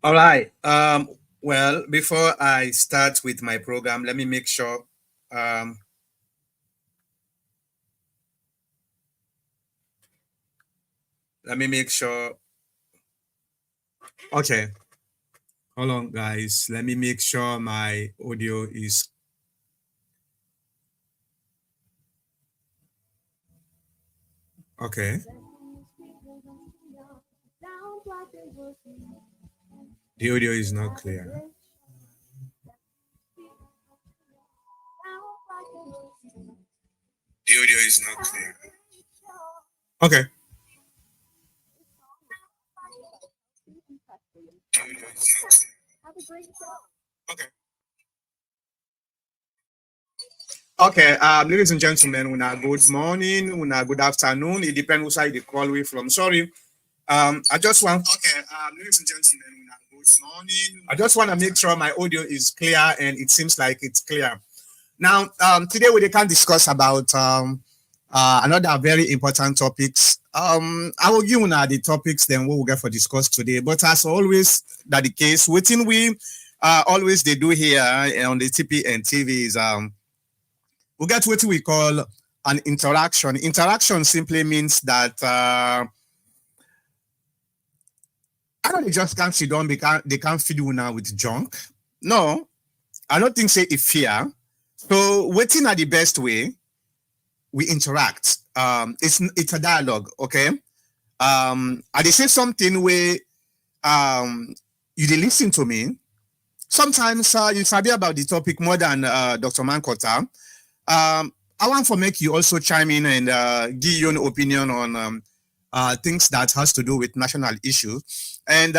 All right. Well, before I start with my program, let me make sure. Um, Let me make sure. Okay. Hold on, guys. Let me make sure my audio is okay. The audio is not clear. The audio is not clear. Okay. The audio is not clear. Okay. Okay, ladies and gentlemen, una good morning, una good afternoon. It depends who side they call we from. Sorry. I just want. Okay, ladies and gentlemen, una good morning. I just want to make sure my audio is clear, and it seems like it's clear. Now, today we can discuss about another very important topics. I will give you now the topics, then we will get for discuss today. But as always, that the case, within we always they do here on the TP and TV is we get what we call an interaction. Interaction simply means that I know they just can't sit down, they can't feed you now with junk. No, I don't think say if fear. So waiting are the best way we interact. It's a dialogue, okay? I they say something where you they listen to me. Sometimes you sabi about the topic more than Dr. Mankota. I want to make you also chime in and give your own opinion on things that has to do with national issues. And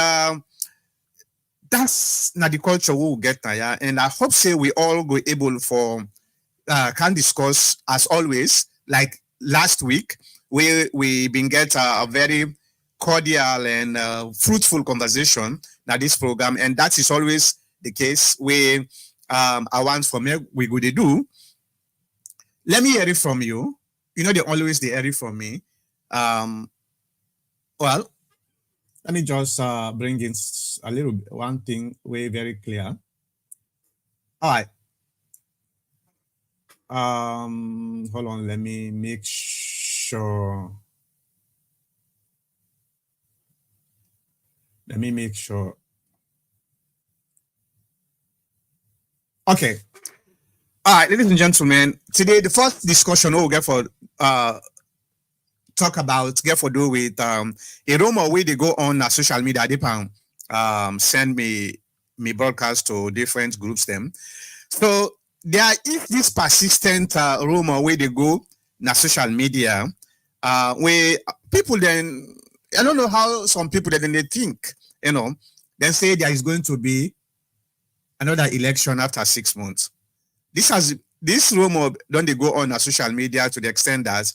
that's not the culture we will get now, yeah? And I hope say we all go able for can discuss as always, like last week, we been get a very cordial and fruitful conversation at this program, and that is always the case. We I want from me we go to do. Let me hear it from you. You know they always they hear it from me. Um, well, let me just bring in a little one thing way very clear. All right. Hold on. Let me make sure. Let me make sure. Okay. All right, ladies and gentlemen. Today, the first discussion we'll get for uh talk about get for do with a rumor where they go on social media. They can send me broadcast to different groups them. So there is this persistent rumor where they go na social media where people then I don't know how some people then they think, you know, then say there is going to be another election after 6 months. This rumor don't they go on social media to the extent that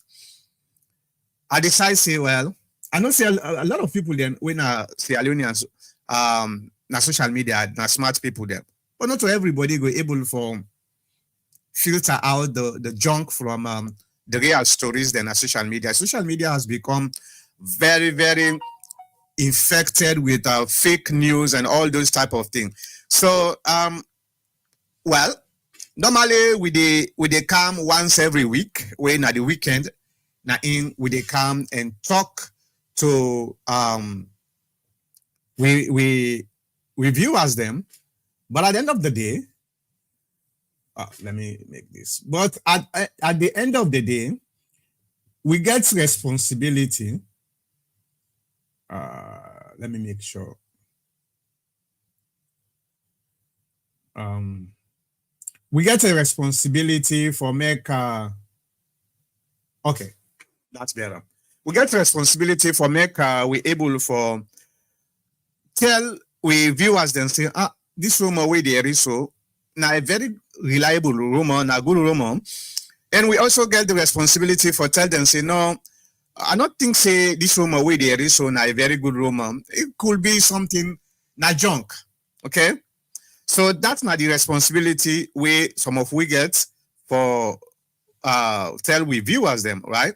I decide say, well, I know say a lot of people then when Sierra Leoneans na social media, na smart people there. But not to everybody go able for filter out the junk from the real stories than a social media. Social media has become very, very infected with fake news and all those type of things. So well, normally we they come once every week when at the weekend now in we they come and talk to we we view as them, but at the end of the day, let me make this. But at the end of the day, we get responsibility. Let me make sure. Um, we get a responsibility for make. Okay, that's better. We get responsibility for make we able for tell we viewers then say this rumor way there is so now a very reliable rumor, now good rumor, and we also get the responsibility for tell them say no. I don't think say this rumor way there is so now a very good rumor. It could be something not junk. Okay. So that's not the responsibility we some of we get for tell we viewers them, right?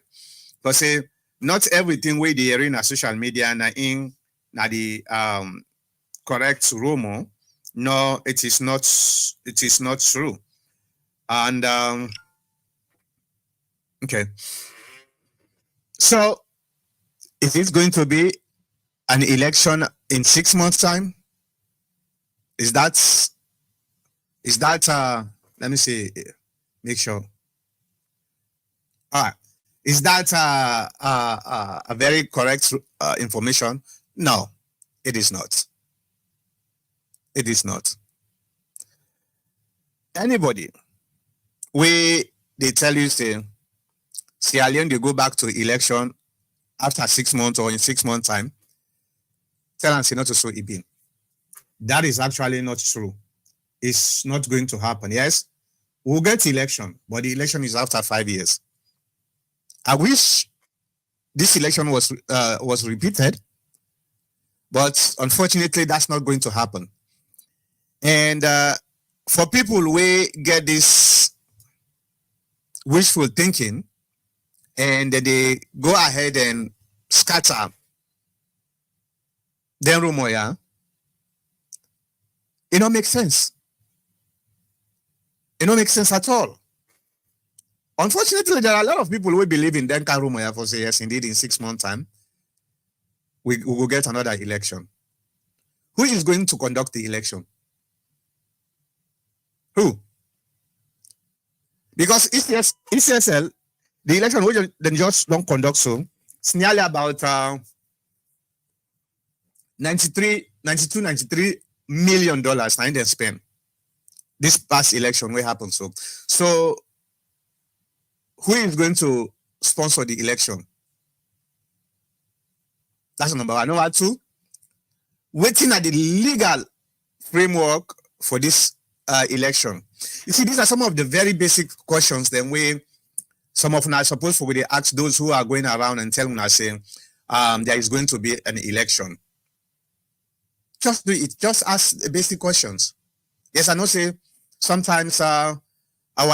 Because say not everything we they are in a social media na in na the correct rumor. No, it is not. It is not true. And okay, so is it going to be an election in 6 months' time? Is that let me see, make sure. All right. Is that a very correct information? No, it is not. It is not. Anybody where they tell you say Sierra Leone they go back to election after 6 months or in 6 months time, tell them say not to so it be. That is actually not true. It's not going to happen. Yes, we'll get election, but the election is after 5 years. I wish this election was repeated, but unfortunately, that's not going to happen. And for people who get this wishful thinking and they go ahead and scatter then rumor, yeah, it don't make sense. It don't make sense at all. Unfortunately, there are a lot of people who believe in Denka rumor, yeah, for say yes, indeed, in 6 months' time, we will get another election. Who is going to conduct the election? Who? Because ECSL, the election, which they just don't conduct so, it's nearly about 93 million dollars they spend this past election will happen. So who is going to sponsor the election? That's number one. Number two, waiting at the legal framework for this election. You see, these are some of the very basic questions then we some of them are supposed to ask those who are going around and tell them saying there is going to be an election. Just do it. Just ask the basic questions. Yes, I know say sometimes our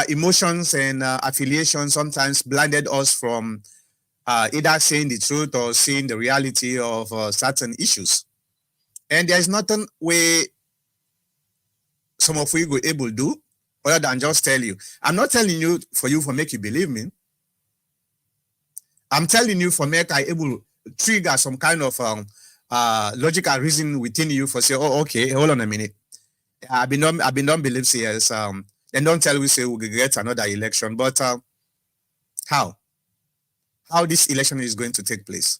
emotions and affiliations sometimes blinded us from either saying the truth or seeing the reality of certain issues. And there is nothing way some of you were able to do other than just tell you. I'm not telling you for make you believe me. I'm telling you for make I able to trigger some kind of logical reason within you for say, oh, okay, hold on a minute. I've been done believe yes. And don't tell we say we'll get another election, but how this election is going to take place?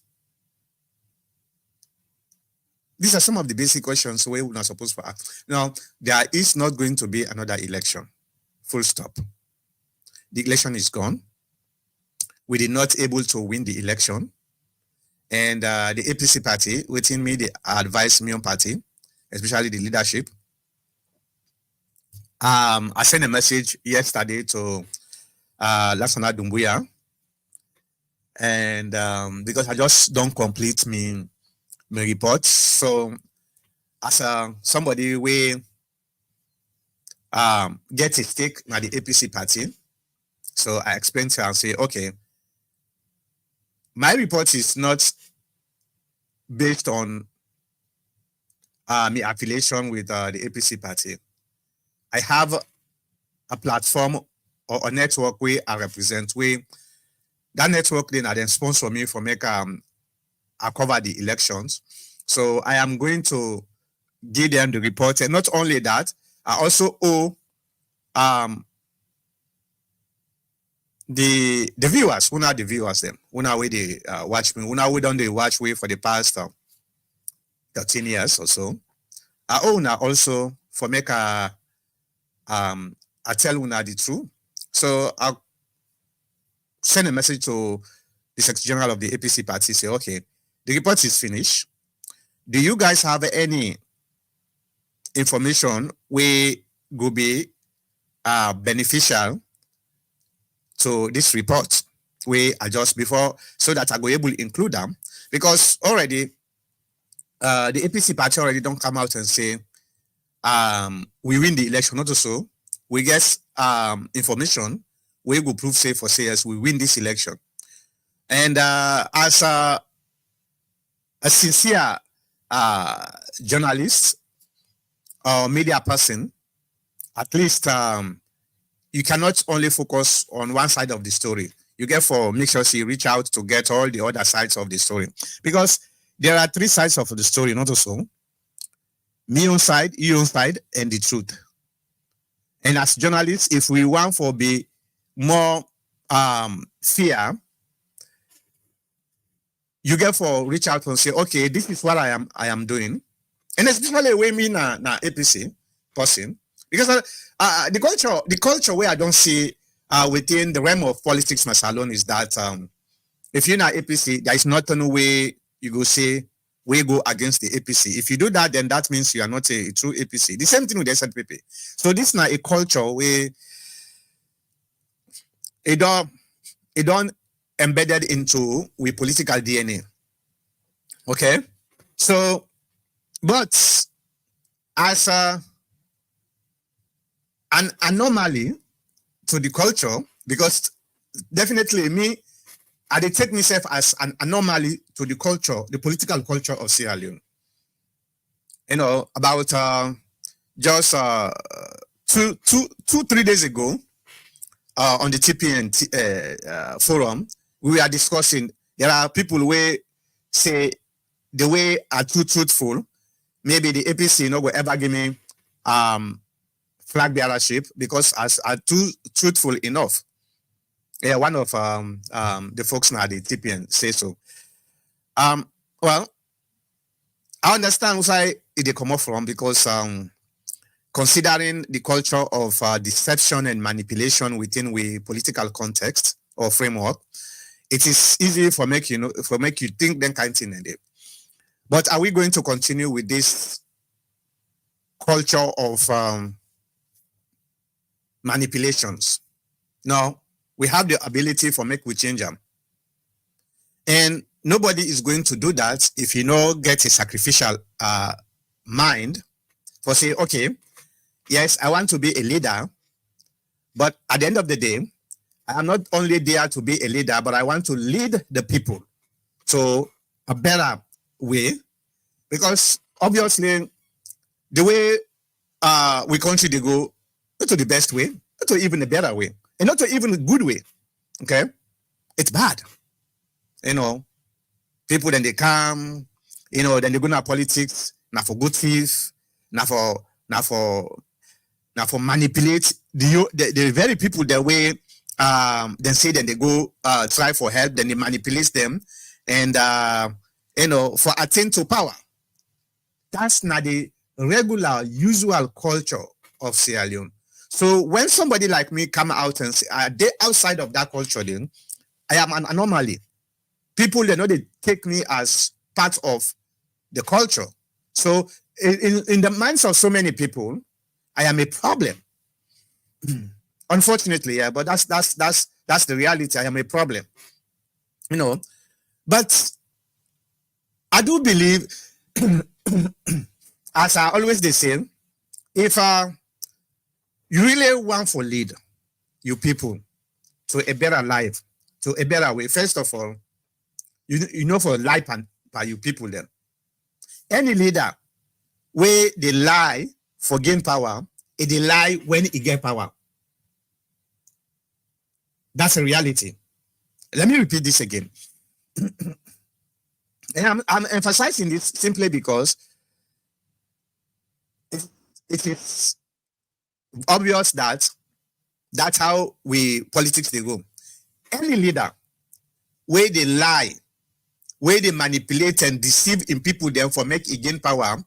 These are some of the basic questions we're not supposed to ask. Now, there is not going to be another election. Full stop. The election is gone. We did not able to win the election. And the APC party, within me, the advice me on party, especially the leadership. I sent a message yesterday to Lassana Dumbuya. And because I just don't complete my report. So as somebody we get a stake at the APC party, so I explained to her and say, okay, my report is not based on my affiliation with the APC party. I have a platform or a network where I represent, where that network then sponsor me for make I cover the elections. So I am going to give them the report. And not only that, I also owe the viewers, who are the viewers them, who are where they watch me, who are we done they watch me for the past 13 years or so. I owe also for make I tell una the truth. So I'll send a message to the Secretary General of the APC party, say, okay, the report is finished. Do you guys have any information where will be beneficial to this report where I just before so that I go able to include them? Because already the APC party already don't come out and say we win the election. Not so we get information we will prove say for say yes we win this election. And as a sincere journalist or media person, at least you cannot only focus on one side of the story. You get for make sure you reach out to get all the other sides of the story, because there are three sides of the story, not so me on side, you on side, and the truth. And as journalists, if we want for be more fair, you get for reach out and say, okay, this is what I am doing, and especially when me na APC person, because the culture where I don't see within the realm of politics alone is that if you're not APC, there is not no way you go say we go against the APC. If you do that, then that means you are not a true APC. The same thing with the SNPP. So this is not a culture where it don't embedded into with political DNA. Okay, so but as an anomaly to the culture, because definitely me, I dey take myself as an anomaly to the culture, the political culture of Sierra Leone. You know, about just 3 days ago, on the TPN forum, we were discussing. There are people who say the way are too truthful. Maybe the APC will ever give me flag bearership because as are too truthful enough. Yeah, one of the folks now the TPN say so. Well, I understand where they come up from, because considering the culture of deception and manipulation within we political context or framework, it is easy for make you think that kind of thing. But are we going to continue with this culture of manipulations? No, we have the ability for make we change them, and nobody is going to do that if you get a sacrificial mind for say, okay, yes, I want to be a leader, but at the end of the day, I am not only there to be a leader, but I want to lead the people to a better way, because obviously the way we country they go, not to the best way, not to even a better way, and not to even a good way. Okay, it's bad. People then they come, then they go to politics, not for good thief, not for manipulate the very people the way then say then they go try for help, then they manipulate them, and for attain to power. That's not the regular usual culture of Sierra Leone. So when somebody like me come out and say they outside of that culture, then I am an anomaly. People they take me as part of the culture. So in the minds of so many people, I am a problem. Unfortunately, yeah, but that's the reality. I am a problem. But I do believe, as I always say, if you really want to lead you people to a better life, to a better way, first of all, for life and by you people then. Any leader where they lie for gain power, they lie when he get power. That's a reality. Let me repeat this again. And I'm emphasizing this simply because it is obvious that that's how politics they go. Any leader where they lie, where they manipulate and deceive in people then for make it gain power,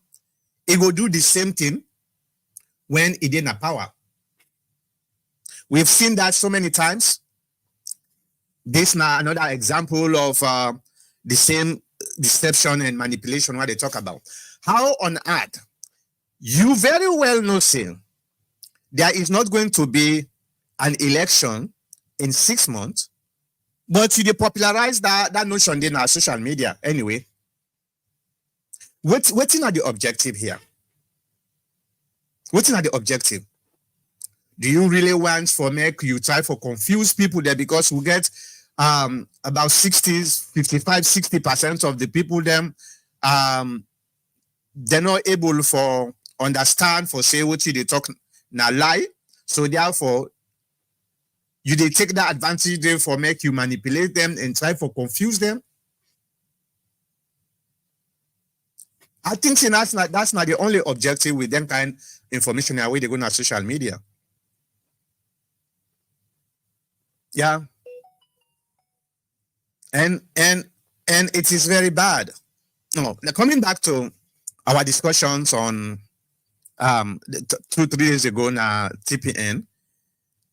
it will do the same thing when it gain a power. We've seen that so many times. This now another example of the same deception and manipulation what they talk about. How on earth you very well know, say there is not going to be an election in 6 months, but you popularize that notion in our social media anyway. What's not the objective here? What's not the objective? Do you really want for make you try for confuse people there, because we get about 60% of the people them they're not able for understand for say what they talk na lie. So therefore, you they take that advantage there for make you manipulate them and try for confuse them. I think that's not the only objective with them kind information away they go on social media. Yeah. And it is very bad. No, now coming back to our discussions on 2-3 days ago na TPN,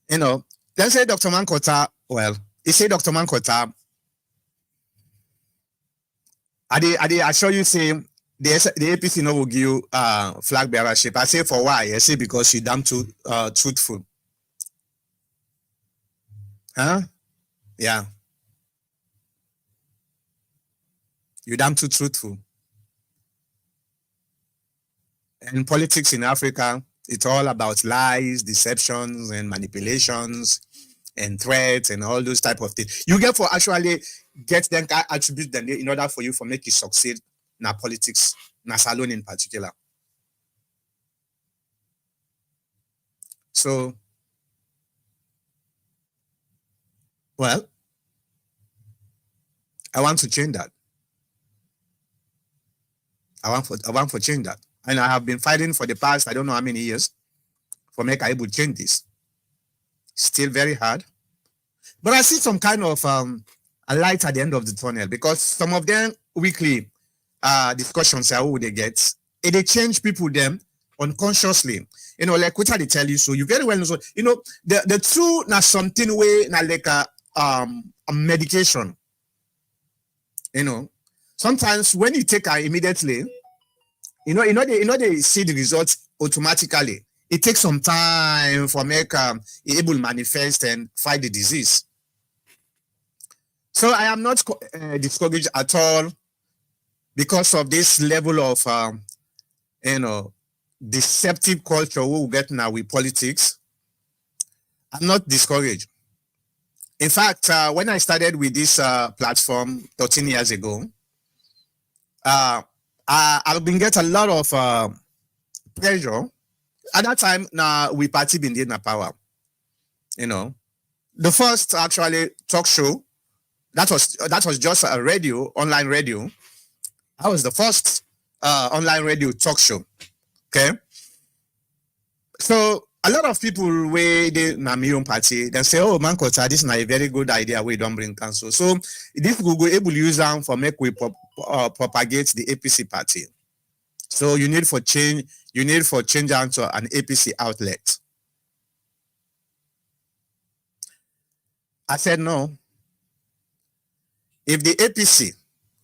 you know, let's say Dr. Mankota, well, he said Dr. Mankota, I assure you say the APC no will give you flag bearership. I say for why? I say because you damn too truthful. Huh? Yeah. You damn too truthful. And politics in Africa, it's all about lies, deceptions, and manipulations, and threats, and all those type of things. You get for actually get them attribute them in order for you for make you succeed in politics, na salon in particular. So, well, I want to change that. I want to change that. And I have been fighting for the past, I don't know how many years, for make I able to change this. Still very hard. But I see some kind of a light at the end of the tunnel because some of them weekly discussions are who they get. And they change people them unconsciously. You know, like what they tell you, so you very well know. So, you know, the true na something way na like a medication. You know, sometimes when you take it immediately, they see the results automatically. It takes some time for make able manifest and fight the disease. So I am not discouraged at all because of this level of deceptive culture we get now with politics. I'm not discouraged. In fact, when I started with this platform 13 years ago, I've been get a lot of pressure. At that time, now we party been in power. You know, the first actually talk show that was just a radio, online radio. That was the first online radio talk show. Okay, so a lot of people where they na my own party, they say, "Oh, Mankota, this is not a very good idea. We don't bring council." So this Google able use them for make we propagate the APC party. So you need for change onto an APC outlet. I said no. If the APC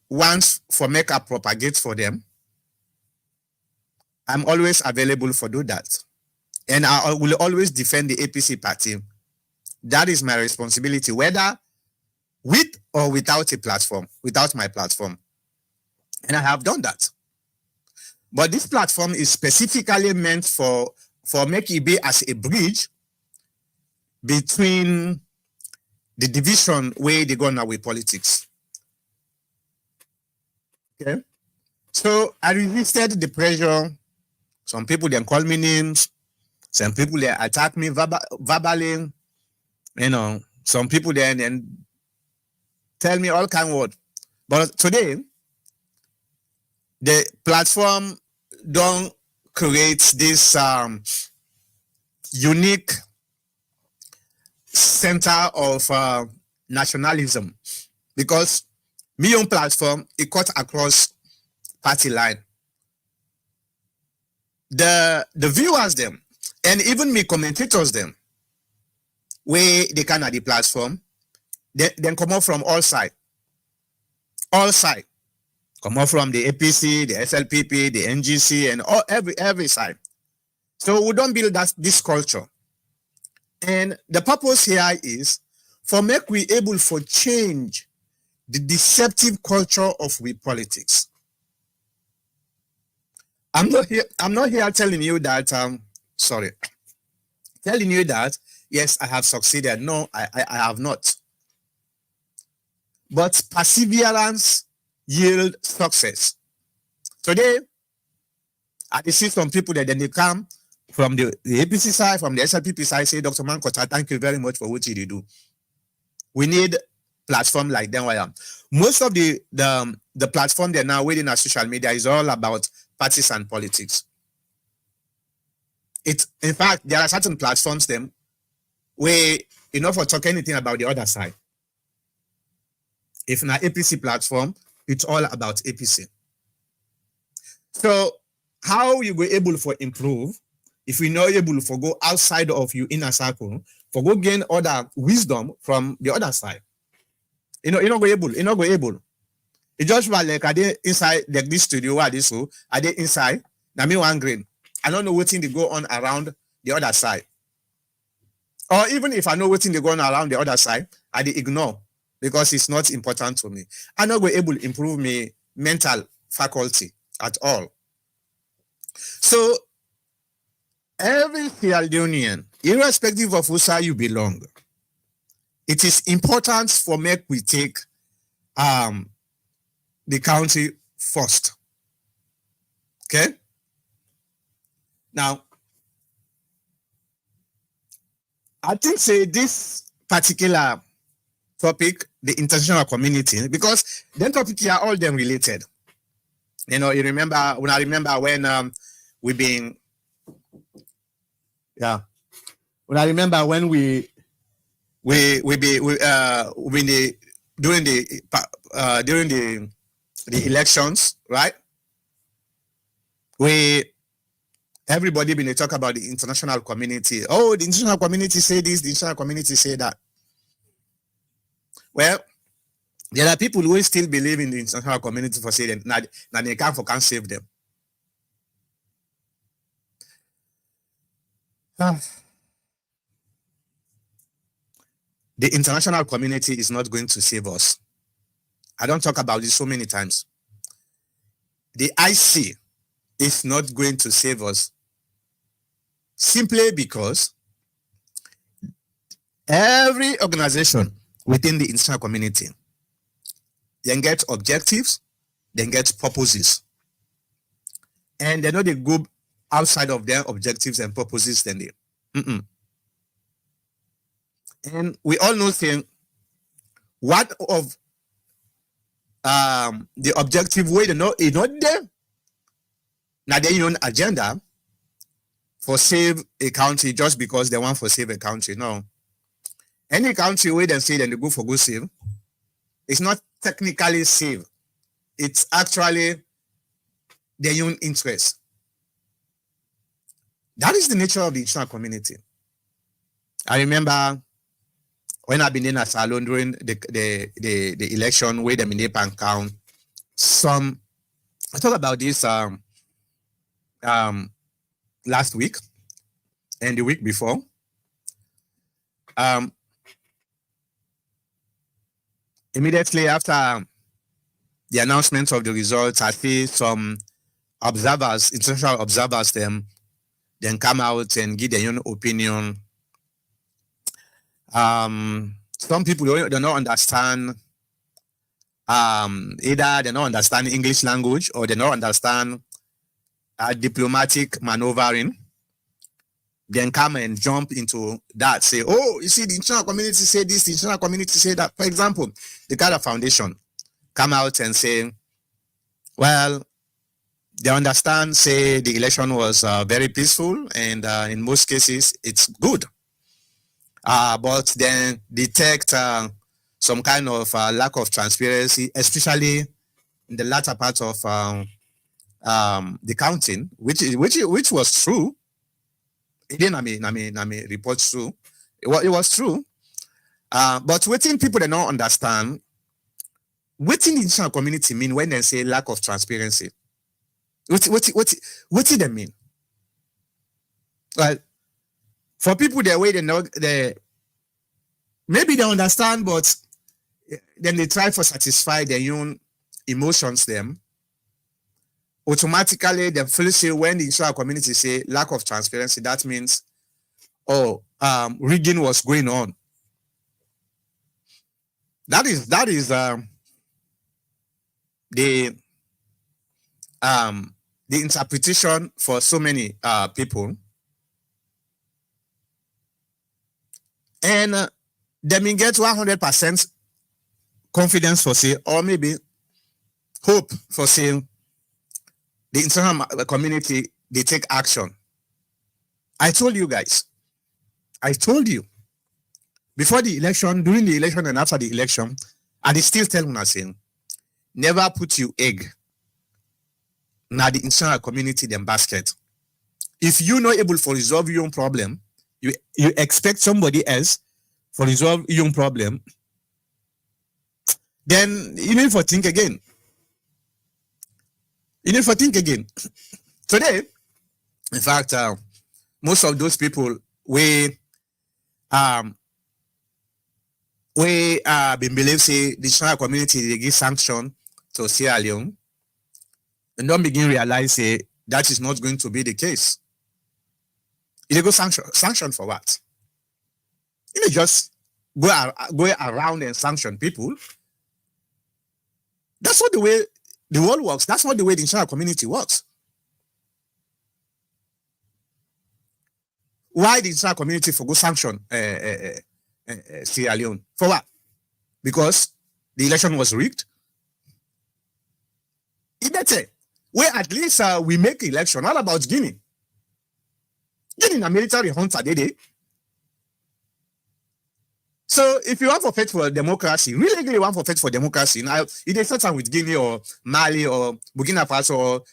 wants for make a propagate for them, I'm always available for do that. And I will always defend the APC party. That is my responsibility, whether with or without a platform, without my platform. And I have done that. But this platform is specifically meant for make it be as a bridge between the division where they go now with politics. Okay. So I resisted the pressure. Some people then call me names. Some people they attack me verbally. You know, some people then tell me all kind of words. But today, the platform don't create this unique center of nationalism because my own platform it cut across party line. The viewers them and even me commentators them where they can at the platform, they come up from all sides. All sides. Come up from the APC, the SLPP, the NGC, and every side. So we don't build this culture. And the purpose here is for make we able for change the deceptive culture of we politics. I'm not here telling you that telling you that yes, I have succeeded. No, I have not. But perseverance yield success. Today, I see some people that then they come from the APC side, from the SLPP side, say, Dr. Mankota, thank you very much for what you do. We need platform like them. Most of the platform they're now within our social media is all about parties and politics. In fact, there are certain platforms them where for talk anything about the other side. If in an APC platform, it's all about APC. So how you go able for improve if we not able for go outside of your inner circle for go gain other wisdom from the other side? You're not go able. It just like are they inside like this studio or this so are they inside? Now me one green. I don't know what thing they go on around the other side. Or even if I know what thing they go on around the other side, I they ignore because it's not important to me. I'm not going able to improve my mental faculty at all. So every Sierra Leonean, irrespective of whose side you belong, it is important for me we take the country first. Okay? Now, I think say this particular topic, the international community, because then topic here all them related. You remember when I remember when we been when I remember when we been during the elections, right? Everybody been talk about the international community. Oh, the international community say this, the international community say that. Well, there are people who still believe in the international community for saying that they can't save them. The international community is not going to save us. I don't talk about this so many times. The IC is not going to save us simply because every organization within the international community then get objectives, then get purposes. And they know they go outside of their objectives and purposes, then they. And we all know saying what of the objective way they know is not there. Now they own agenda for save a country just because they want for save a country. No. Any country where they say then they go for good save, it's not technically save. It's actually their own interest. That is the nature of the international community. I remember when I've been in a salon during the election where the Minepa and count I talked about this last week and the week before. Immediately after the announcement of the results, I see some observers, international observers, then come out and give their own opinion. Some people don't understand either they don't understand English language or they don't understand diplomatic maneuvering. Then come and jump into that, say, oh, you see, the international community say this, the international community say that. For example, the Ghana Foundation come out and say, well, they understand, say the election was very peaceful and in most cases it's good. But then detect some kind of lack of transparency, especially in the latter part of the counting, which was true. It didn't, I mean, reports true. It was true. But waiting people they don't understand, waiting the international community mean when they say lack of transparency. What did they mean? Well, for people their way they know maybe they understand, but then they try to satisfy their own emotions them. Automatically they feel say when the international community say lack of transparency, that means rigging was going on. That is the the interpretation for so many people. And they may get 100% confidence for say, or maybe hope for saying the international community, they take action. I told you guys, I told you before the election, during the election, and after the election, and they still tell us saying, never put your egg now the international community them basket. If you're not able to resolve your own problem, you expect somebody else to resolve your own problem, then you need to think again. You need to think again. Today, in fact, most of those people we been believe say the international community they give sanction to Sierra Leone, and don't begin realize say that is not going to be the case. You go sanction for what? You know, just go around and sanction people. That's not the way the world works. That's not the way the international community works. Why the international community for go sanction Sierra Leone? For what? Because the election was rigged? Where at least we make election. All about Guinea. Guinea a military hunter, they. So if you want to fight for democracy, really want to fight for democracy, now it is started with Guinea or Mali or Burkina Faso or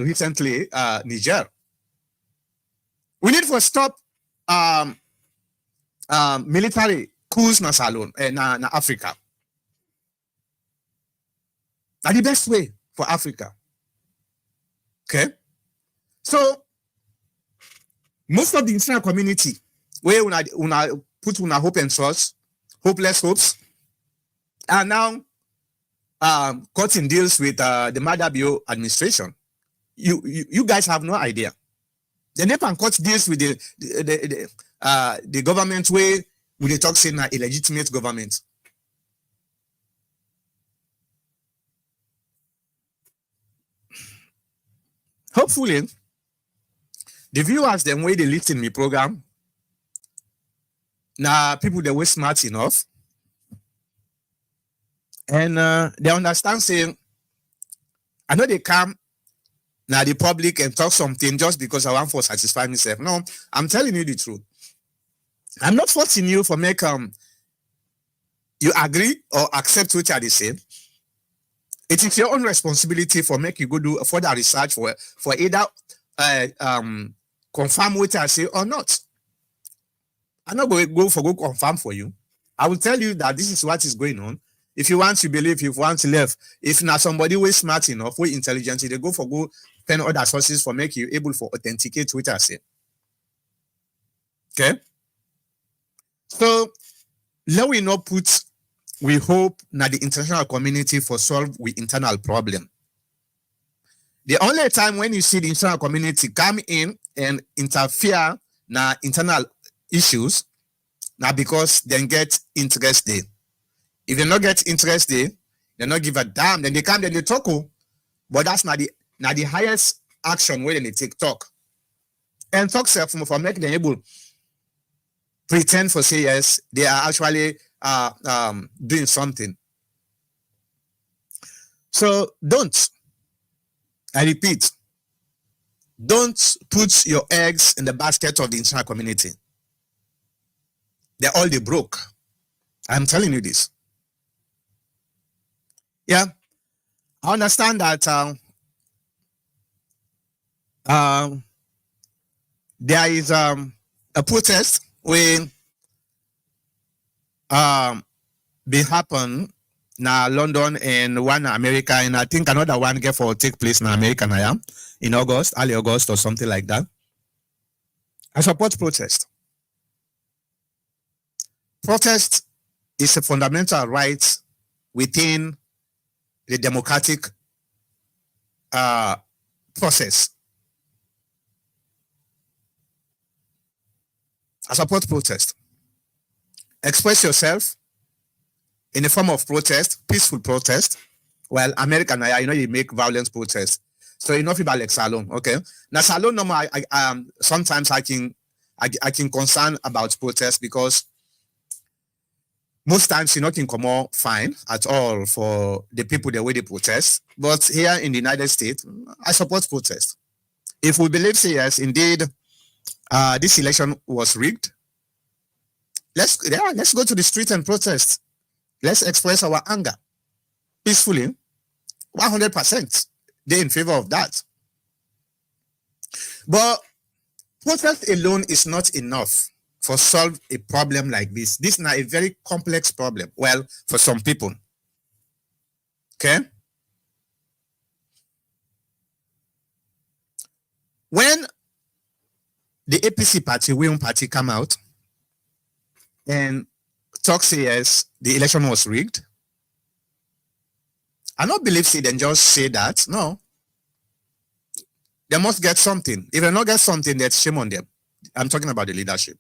recently Niger. We need to stop military coups na salon na Africa. That's the best way for Africa. Okay? So most of the international community where una put una hope and trust, hopeless hopes, are now cutting deals with the Madabio administration. You guys have no idea. The NEPA cut deals with the government where we talk saying a illegitimate government. Hopefully, the viewers them way they listen me program. Now people they were smart enough. And they understand saying, I know they come now the public and talk something just because I want to satisfy myself. No, I'm telling you the truth. I'm not forcing you for make you agree or accept what they say. It is your own responsibility for make you go do further research for either confirm what I say or not. I'm not going to go confirm for you. I will tell you that this is what is going on. If you want to believe, if you want to live, if not somebody who is smart enough, who is intelligent, they go find other sources for make you able to authenticate what I say. Okay? So let we not put we hope that the international community for solve we internal problem. The only time when you see the international community come in and interfere na internal issues, now because they get interest there. If they not get interest there, they not give a damn. Then they come, then they talk. But that's not the highest action where they take talk. And talk self for making them able pretend for say yes, they are actually doing something. So don't. I repeat, don't put your eggs in the basket of the international community. They're all they broke. I'm telling you this. Yeah, I understand that there is a protest where be happen now London and one America, and I think another one get for take place in America now in August, early August or something like that. I support protest. Protest is a fundamental right within the democratic process. I support protest. Express yourself in the form of protest, peaceful protest. Well, American, you know, you make violent protest. So enough about like salon, okay? Now salon number sometimes I can concern about protest because most times you're not in come fine at all for the people the way they protest. But here in the United States, I support protest. If we believe say yes, indeed, this election was rigged, let's go to the street and protest. Let's express our anger peacefully. 100%. They're in favor of that. But protest alone is not enough for solve a problem like this. This is not a very complex problem. Well, for some people. Okay? When the APC party, William party come out and talk say yes, the election was rigged. I don't believe they then just say that. No. They must get something. If they not get something, that's shame on them. I'm talking about the leadership.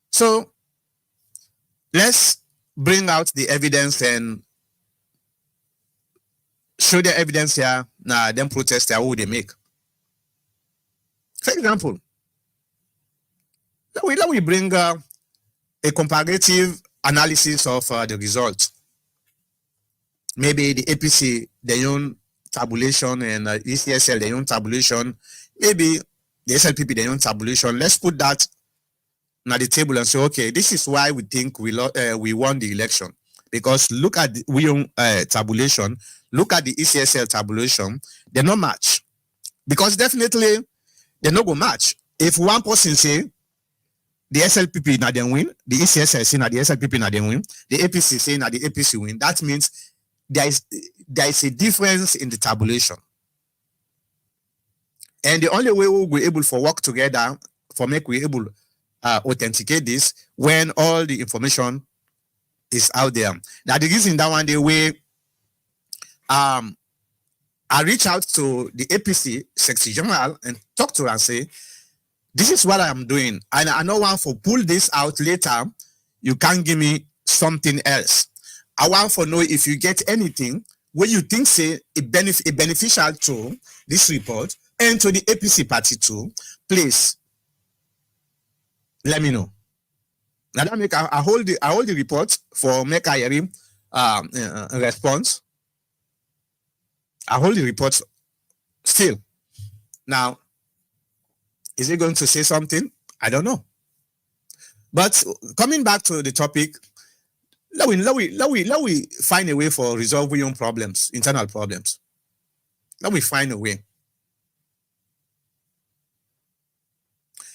So let's bring out the evidence and show the evidence here. Now, them protest here, who they make. For example, let we bring a comparative analysis of the results. Maybe the APC, their own tabulation, and ECSL, their own tabulation. Maybe the SLPP, their own tabulation. Let's put that on the table and say, okay, this is why we think we won the election. Because look at the WION tabulation, look at the ECSL tabulation, they're not match. Because definitely, they're not going to match. If one person say, the SLPP na then win, the ECSL say na the SLPP na then win, the APC say na the APC win, that means there is a difference in the tabulation. And the only way we'll be able to work together for make we able authenticate this when all the information is out there. Now the reason that one day way I reach out to the APC Secretary General and talk to her and say, this is what I'm doing. And I know one for pull this out later, you can't give me something else. I want to know if you get anything where you think say a beneficial to this report and to the APC party too. Please let me know. Now that make I hold the report for make a hearing response. I hold the report still. Now, is it going to say something? I don't know. But coming back to the topic, let we find a way for resolving your problems, internal problems. Let we find a way.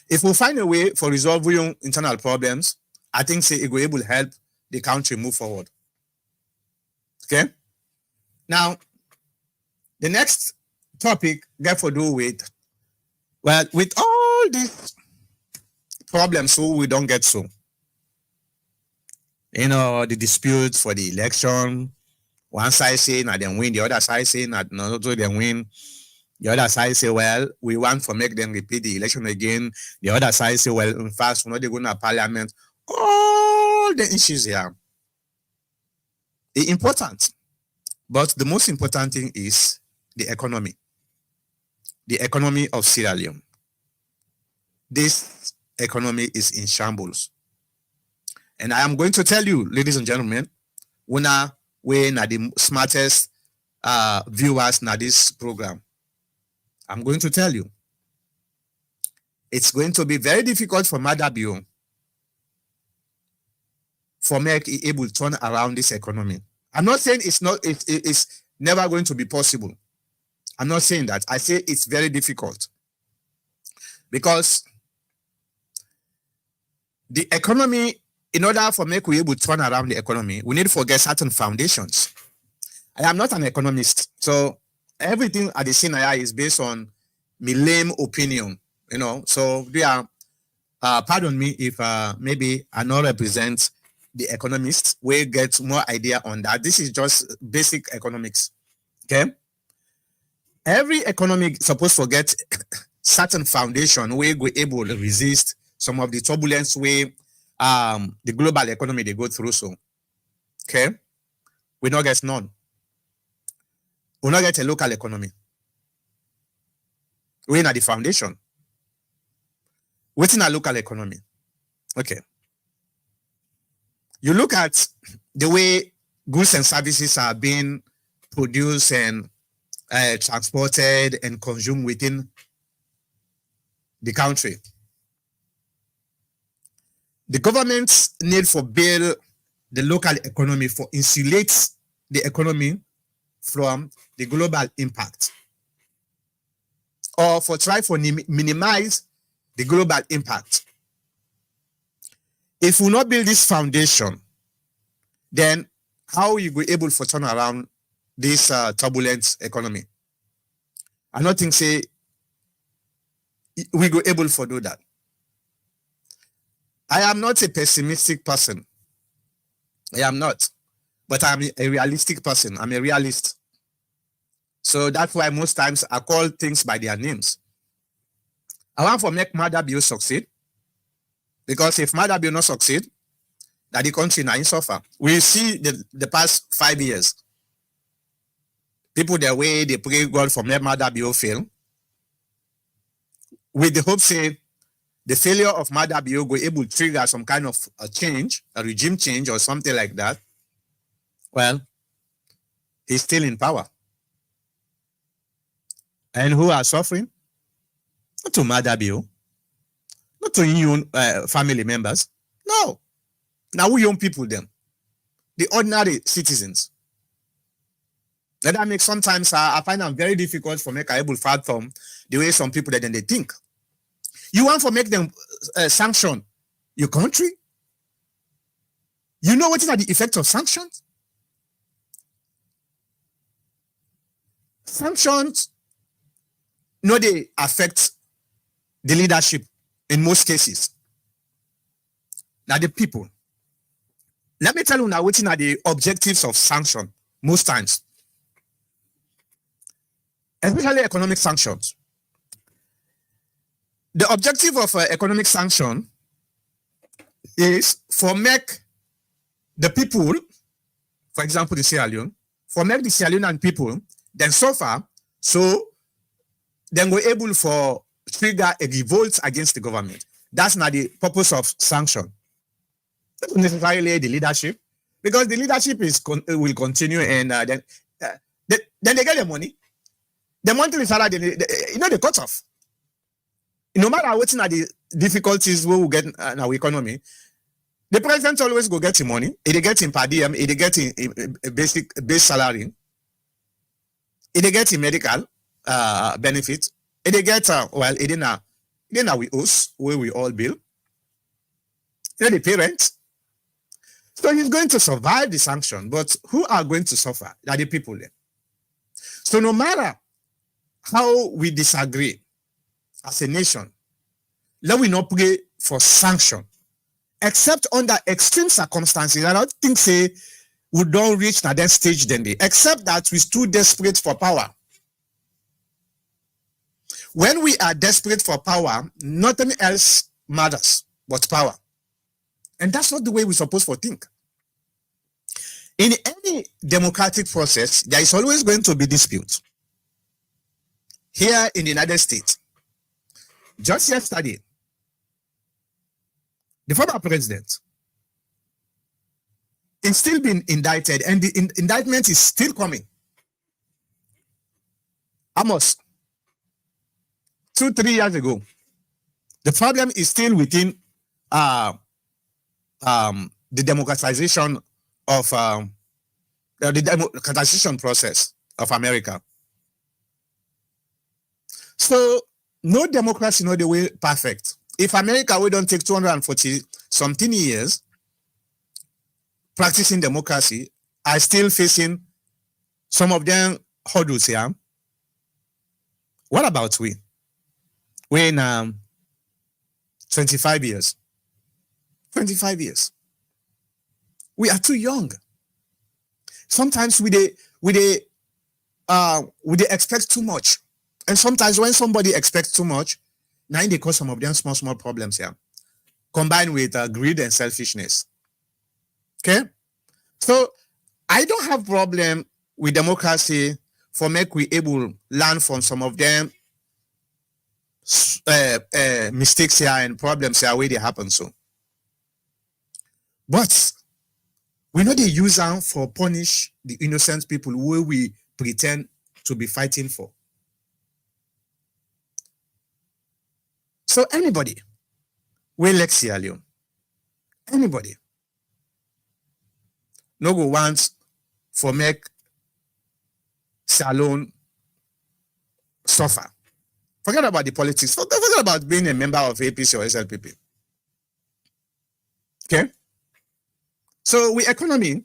If we find a way for resolving your internal problems, I think say it will able to help the country move forward. Okay. Now, the next topic got to do with, well, with all these problems, so we don't get so. You know, the disputes for the election, one side say na them win, the other side say na not them win. The other side say, well, we want to make them repeat the election again. The other side say, well, in fact, we're not going to parliament. All the issues here. It's important. But the most important thing is the economy. The economy of Sierra Leone. This economy is in shambles. And I am going to tell you, ladies and gentlemen, we are the smartest viewers in this program. I'm going to tell you, it's going to be very difficult for Madabio for make it able to turn around this economy. I'm not saying it's never going to be possible. I'm not saying that. I say it's very difficult. Because the economy, in order for make we able to turn around the economy, we need to forget certain foundations. I am not an economist, so everything at the CNI is based on my lame opinion, you know. So they are, pardon me if maybe I not represent the economists. We get more idea on that. This is just basic economics, okay? Every economy supposed to get certain foundation where we able to resist some of the turbulence way the global economy they go through. So, okay, we not get none. We not get a local economy. We're at the foundation. Within our local economy. Okay. You look at the way goods and services are being produced and transported and consumed within the country. The government's need for build the local economy for insulate the economy from the global impact, or for try for minimize the global impact. If we not build this foundation, then how you be able to turn around this turbulent economy? I don't think say we go able to do that. I am not a pessimistic person. I am not, but I'm a realistic person. I'm a realist. So that's why most times I call things by their names. I want to make Mother Bill succeed, because if Mother Bill not succeed, that the country now suffer. We see the past 5 years, people the way they pray God for make Mother Bill fail, with the hope say the failure of Mother Bill go able to trigger some kind of a change, a regime change or something like that. Well, he's still in power. And who are suffering? Not to Mother Bill, not to your family members. No. Now we young people them, the ordinary citizens. And that makes sometimes I find them very difficult for make able to fathom the way some people then they think. You want to make them sanction your country? You know what is the effect of sanctions? Sanctions, no, they affect the leadership in most cases. Now the people. Let me tell you now what are the objectives of sanction most times. Especially economic sanctions. The objective of economic sanction is for make the people, for example, the Sierra Leone, for make the Sierra Leonean people then suffer, so then we're able for trigger a revolt against the government. That's not the purpose of sanction. Not necessarily the leadership, because the leadership is will continue, and then they get the money. The monthly salary, they cut off. No matter what are the difficulties we will get in our economy, the president always go get the money. He get in per diem, he get in basic base salary, he get in medical benefit, he get he didn't we us where we all bill. The parents. So he's going to survive the sanction, but who are going to suffer? Are the people there. So no matter how we disagree as a nation, let we not pray for sanction, except under extreme circumstances. I don't think say we don't reach that stage then they, except that we're too desperate for power. When we are desperate for power, nothing else matters but power. And that's not the way we're supposed to think. In any democratic process, there is always going to be dispute. Here in the United States, just yesterday, the former president is still being indicted, and the indictment is still coming. Almost 2-3 years ago, the problem is still within the democratization of the democratization process of America. So no democracy, no the way perfect. If America we don't take 240 something years practicing democracy, are still facing some of them hurdles here. What about we? We're in 25 years. 25 years. We are too young. Sometimes we expect too much. And sometimes when somebody expects too much, now they cause some of them small problems here, combined with greed and selfishness. Okay? So I don't have problem with democracy for make we able learn from some of them mistakes here and problems here where they happen. So, but we know they use them for punish the innocent people who we pretend to be fighting for. So anybody will like Sierra Leone, anybody no go want for make Sierra Leone suffer. Forget about the politics. Forget about being a member of APC or SLPP. Okay? So we economy,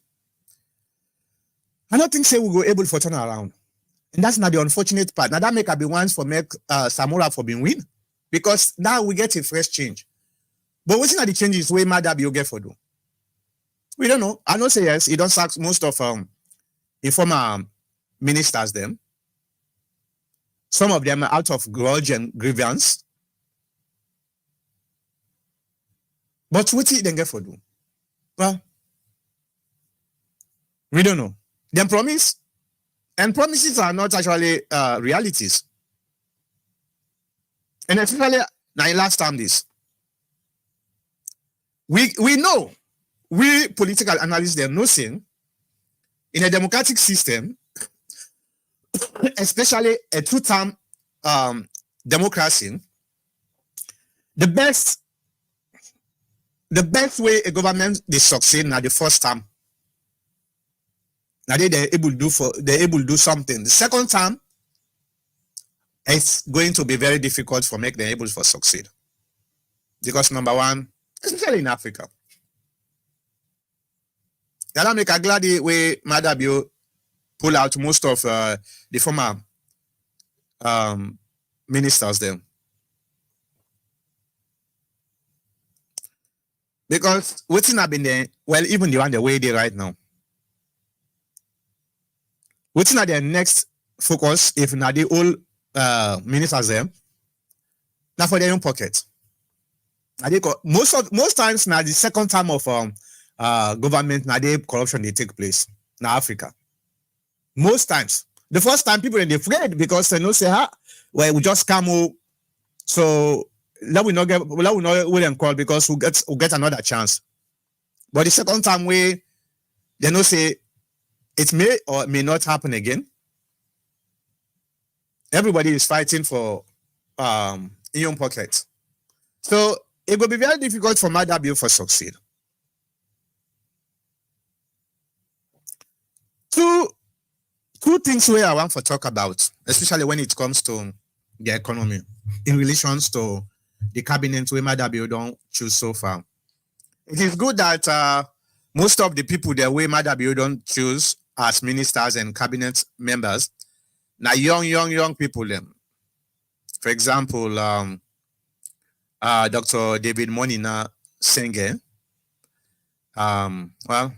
I don't think say we go able for turn around. And that's not the unfortunate part. Now that make a be ones for make Samora for being win. Because now we get a fresh change. But what's not the changes way mad that you get for do? We don't know. I know say yes, he don't sack most of informer ministers them. Some of them are out of grudge and grievance. But what did they get for do? Well, we don't know. Them promise, and promises are not actually realities. And especially now last time this. We know, we political analysts them know saying in a democratic system, especially a two-term democracy, the best way a government they succeed now the first term. Now they're able to do something. The second time, it's going to be very difficult for make them able to succeed. Because number one, especially in Africa. That make a glad way Madabio pull out most of the former ministers there. Because what's not been there, well, even the one the way they right now. What's not their next focus if not the old ministers there? Now for their own pocket. Now they most times now the second time of government now the corruption they take place in Africa. Most times. The first time people are afraid because they know say well we just come home, so that we not will call because we get another chance. But the second time we they know say it may or may not happen again. Everybody is fighting for in own pocket. So it will be very difficult for Madabio to succeed. Two things where I want to talk about, especially when it comes to the economy, in relations to the cabinet where Madabio don't choose so far. It is good that most of the people the way Madabio don't choose as ministers and cabinet members, now young people them. For example, Dr. David Monina Senge. Well,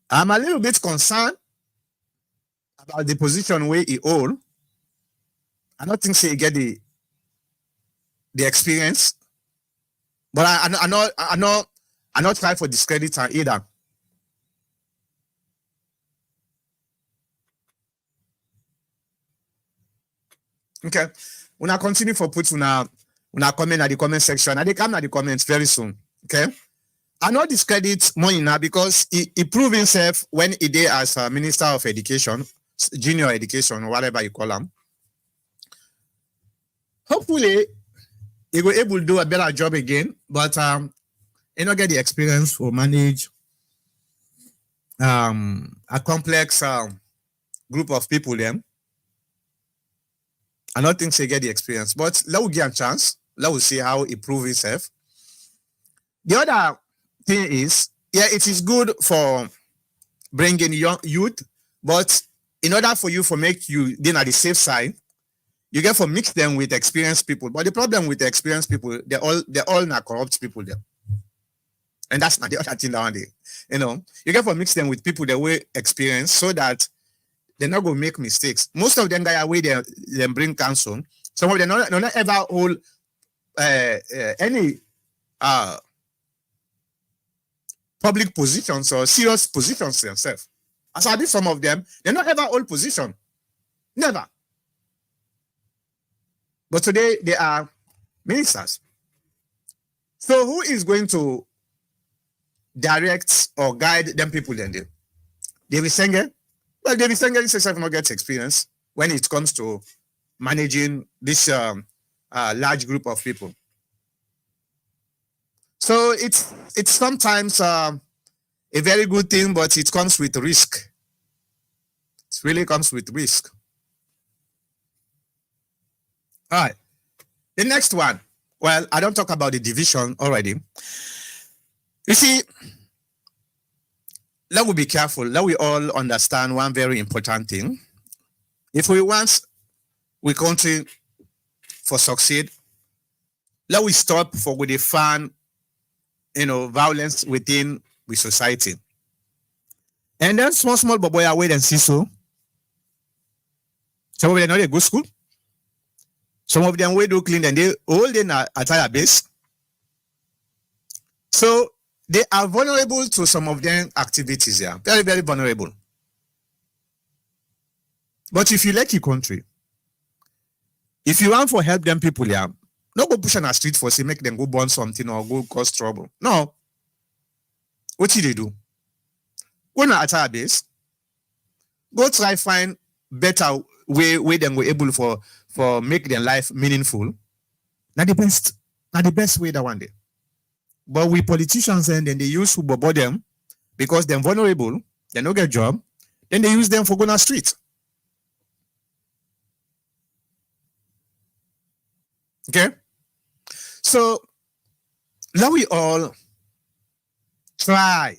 I'm a little bit concerned about the position where he hold. I don't think he get the experience, but I not try for discredit her either. Okay, when I continue for put una comment at the comment section, and they come at the comments very soon. Okay, I not discredit Monina because he proved himself when he did as a Minister of Education, junior education, or whatever you call them. Hopefully, he will able to do a better job again, but he not get the experience to manage a complex group of people then. I don't think they get the experience, but let us give a chance. Let us see how he prove himself. The other thing is, yeah, it is good for bringing young youth, but in order for you for make you then at the safe side, you get to mix them with experienced people. But the problem with the experienced people, they're all not corrupt people there. And that's not the other thing down there. You know, you get to mix them with people that were experienced so that they're not going to make mistakes. Most of them guys away they bring counsel. Some of them not ever hold any public positions or serious positions themselves. As I did some of them, they're not ever hold position. Never. But today they are ministers. So who is going to direct or guide them people then? David Senge? Well, David Senge himself not get experience when it comes to managing this large group of people. So it's sometimes a very good thing, but it comes with risk. It really comes with risk. All right. The next one. Well, I don't talk about the division already. You see, let we be careful. Let we all understand one very important thing. If we want we country for succeed, let we stop for with the fan, violence within the society. And then small boy are wait and see so. Some of them not a good school. Some of them we do clean and they all in a attire base. So they are vulnerable to some of them activities here. Very, very vulnerable. But if you like your country, if you want for help them people here, not go push on a street for say make them go burn something or go cause trouble. No. What should they do? Go na attire base. Go try find better way them go able for make their life meaningful. Not the best way that one day. But we politicians and then they use who bobo them because they're vulnerable, they don't get job, then they use them for going on the street. Okay? So now we all try.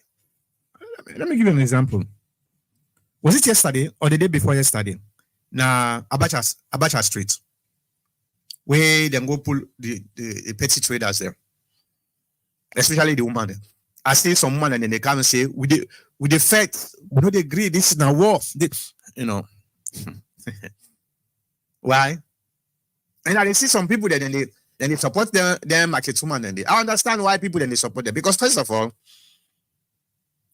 Let me give you an example. Was it yesterday or the day before yesterday? Na Abacha Street, where them go pull the petty traders there, especially the woman there. I see some woman and then they come and say, with the fact, we don't agree, this is now war. Why? And I see some people that then they support them market woman and I understand why people then they support them. Because first of all,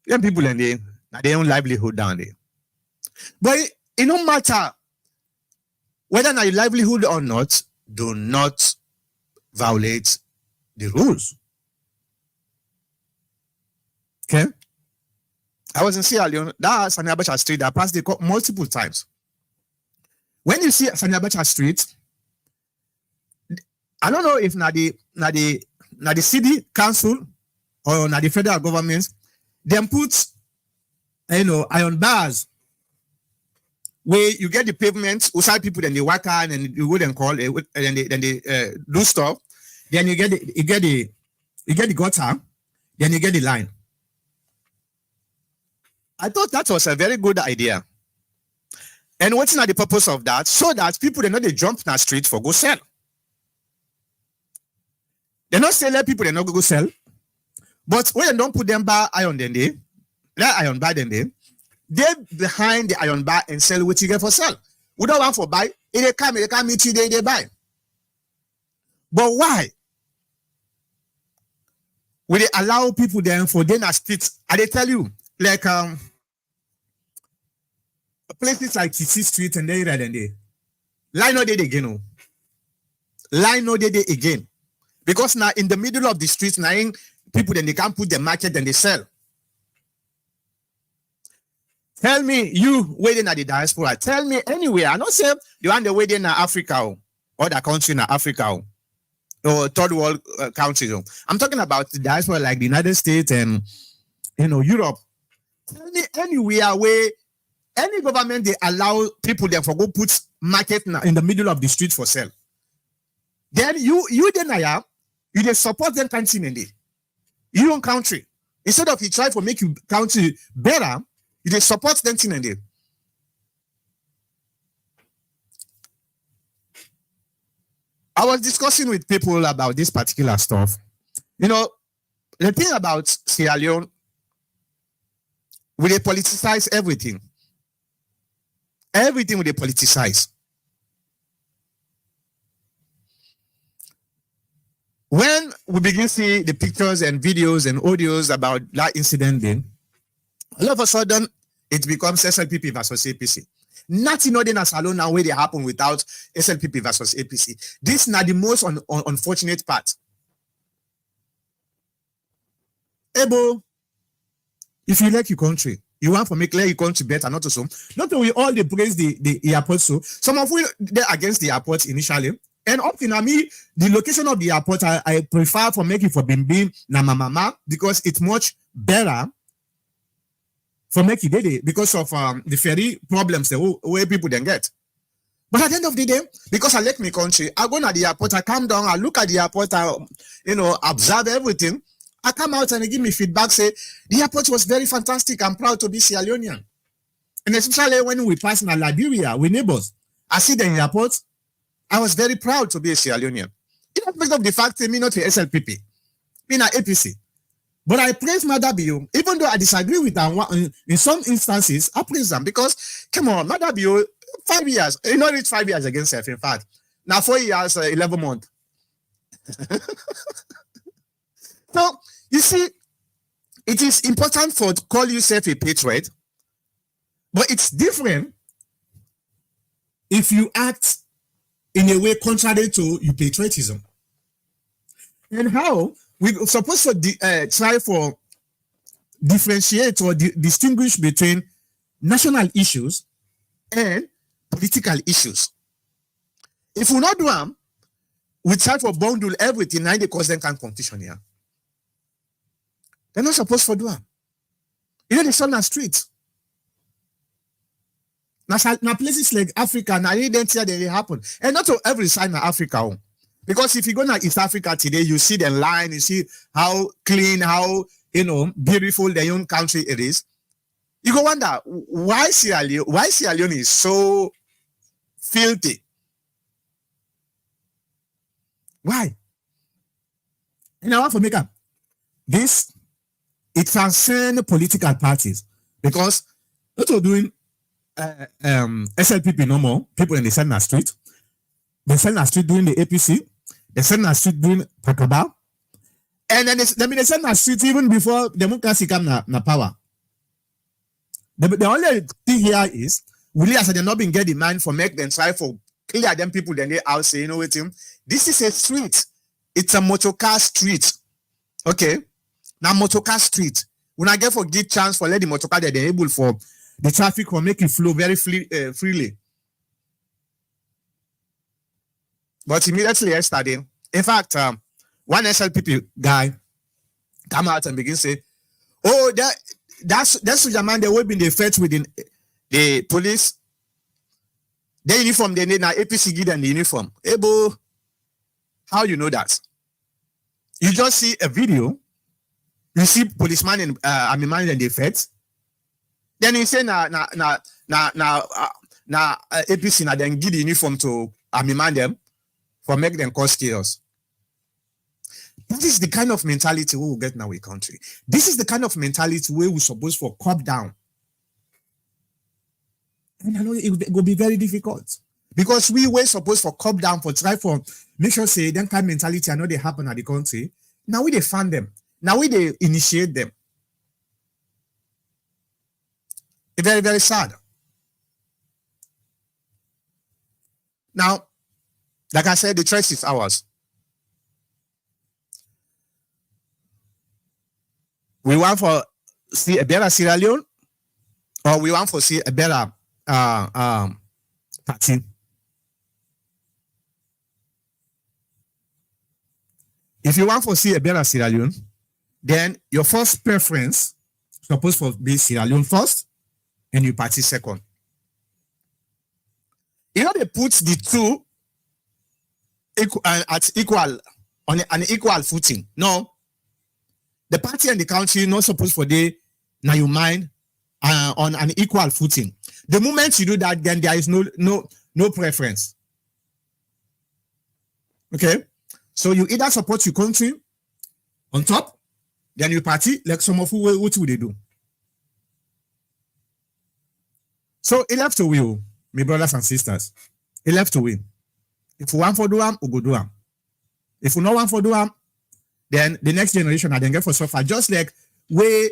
them people and they their own livelihood down there. But it don't matter whether your livelihood or not, do not violate the rules. Okay? I was in Sierra Leone. That's Sani Abacha Street. I passed the multiple times. When you see Sani Abacha Street, I don't know if na the city council or na the federal government, them put iron bars where you get the pavement, outside people then they work on and you wouldn't call it, and then they do stuff. Then you get the gutter, then you get the line. I thought that was a very good idea. And what's not the purpose of that? So that people they know they jump in the street for go sell. They're not saying let people they not go sell. But when they don't put them bar iron then they behind the iron bar and sell what you get for sell. We don't want for buy. If they come meet you, they buy. But why? Will they allow people then for dinner streets? And they tell you, like places like TC Street and there and there. Line no day again. Line no day again. Because now in the middle of the streets, now people then they can't put the market and they sell. Tell me, you waiting at the diaspora. Tell me anywhere. I don't say the one they waiting in Africa or the country in Africa or third world countries. I'm talking about the diaspora like the United States and Europe. Tell me anywhere where any government they allow people there for go put market in the middle of the street for sale. Then you they support them country in your own country. Instead of you try to make your country better, they support them in there. I was discussing with people about this particular stuff. The thing about Sierra Leone, we they politicize everything. Everything we they politicize. When we begin to see the pictures and videos and audios about that incident then, all of a sudden, it becomes SLPP versus APC. Nothing other than salon now where they happen without SLPP versus APC. This is not the most unfortunate part. Ebo, if you like your country, you want to make your country better, not to some. Not only all they praise the airport, so some of we they're against the airport initially. And up to me, the location of the airport, I prefer for making for Bimbi na Mama because it's much better for making it because of the ferry problems the way people then get. But at the end of the day, because I like my country, I go to the airport, I come down, I look at the airport, I observe everything. I come out and they give me feedback, say the airport was very fantastic. I'm proud to be Sierra Leonean. And especially when we pass in Liberia, we neighbors. I see the airport. I was very proud to be a Sierra Leonean. In aspect of the fact that me not a SLPP, me not APC. But I praise Madabio, even though I disagree with them in some instances, I praise them because, come on, Madabio, 5 years, you know, it's 5 years against self, in fact. Now 4 years, 11 months. So, you see, it is important for to call yourself a patriot, but it's different if you act in a way contrary to your patriotism. And how we're supposed to try for differentiate or distinguish between national issues and political issues. If we not do them, we try for bundle everything and they cause them kind of competition here. They're not supposed to do them. You know, they on the street. Now places like Africa, now they don't see they happen. And not to every side in Africa. Because if you go to East Africa today, you see the line, you see how clean, how beautiful their own country it is. You go wonder why Sierra Leone is so filthy. Why? And I want to make up this. It transcends political parties because what we're doing SLPP no more, people in the Senate street, the Senate street doing the APC, the Senate street doing Pakaba, and then the Senate street even before democracy come na power. The only thing here is, really as they not been get the mind for make them try for clear them people then they out say, you know what, this is a street. It's a motorcar street. Okay. Now motorcar street. When I get for give chance for let the motorcar that they're able for the traffic will make it flow very freely. But immediately yesterday, in fact, one SLPP guy come out and begin say, "Oh, that's the man they will be the fetch within the police. The uniform they need now APC give them the uniform. Ebo, how you know that? You just see a video." You see policeman in man in the feds. Then you say na APC na then give the uniform to man them for make them cause chaos. This is the kind of mentality we will get in our country. This is the kind of mentality where we're supposed to cop down. And I know it will be very difficult. Because we were supposed to cop down for try for make sure say that kind of mentality I know they happen at the country. Now we they fund them. Now we they initiate them. It's very, very sad. Now, like I said, the choice is ours. We want for see a better Sierra Leone, or we want for see a better party. If you want to see a better Sierra Leone, then your first preference supposed to be Sierra Leone first, and your party second. You know they put the two on an equal footing. No, the party and the country not supposed for they now you mind on an equal footing. The moment you do that, then there is no preference. Okay, so you either support your country on top. Then your party, like some of you, what would they do? So it left to win, my brothers and sisters. It left to win. If we want for do we go do them. If we not want for do them, then the next generation are then get for suffer. Just like way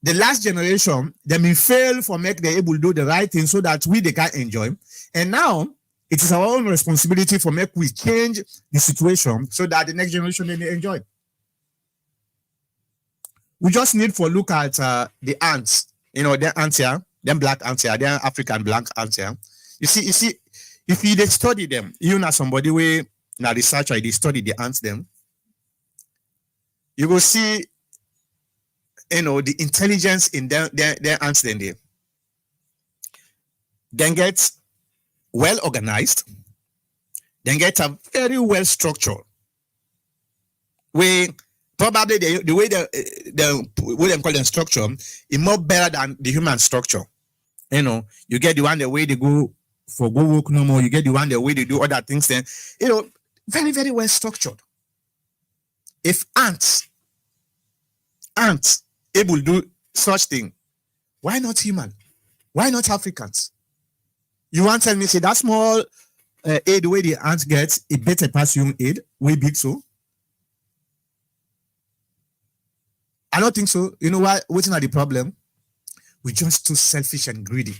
the last generation, they may fail for make they able to do the right thing so that we they can enjoy. And now it is our own responsibility for make we change the situation so that the next generation they enjoy. We just need for look at the ants, their ants here, them black ants here, them African black ants here. You see, if you they study them, you know somebody way now researcher they study the ants them, you will see the intelligence in their ants then get well organized, then get a very well structured way. Probably the way the way they call them structure is more better than the human structure. You get the one the way they go for go work no more. You get the one the way they do other things. Then very very well structured. If ants able to do such thing, why not human? Why not Africans? You want to tell me say that small aid way the ants get it better pass human aid way big so? I don't think so. You know why? What's not the problem? We're just too selfish and greedy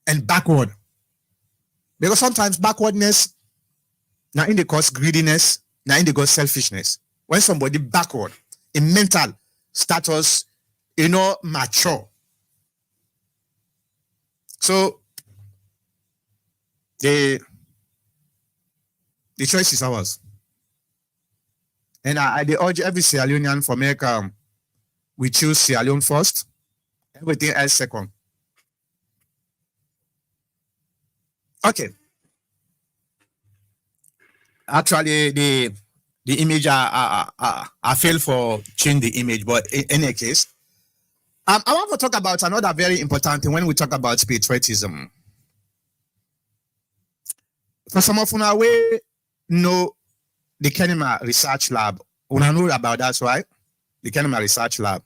and backward. Because sometimes backwardness, now in the cause greediness, now in the cause selfishness. When somebody backward in mental status, mature. So the choice is ours. And I urge every Sierra Leonean for make we choose Sierra Leone first, everything else second. Okay. Actually, the image I failed for change the image, but in any case, I want to talk about another very important thing when we talk about patriotism. For some of you we know the Kenema Research Lab. We know about that, right? The Kenema Research Lab.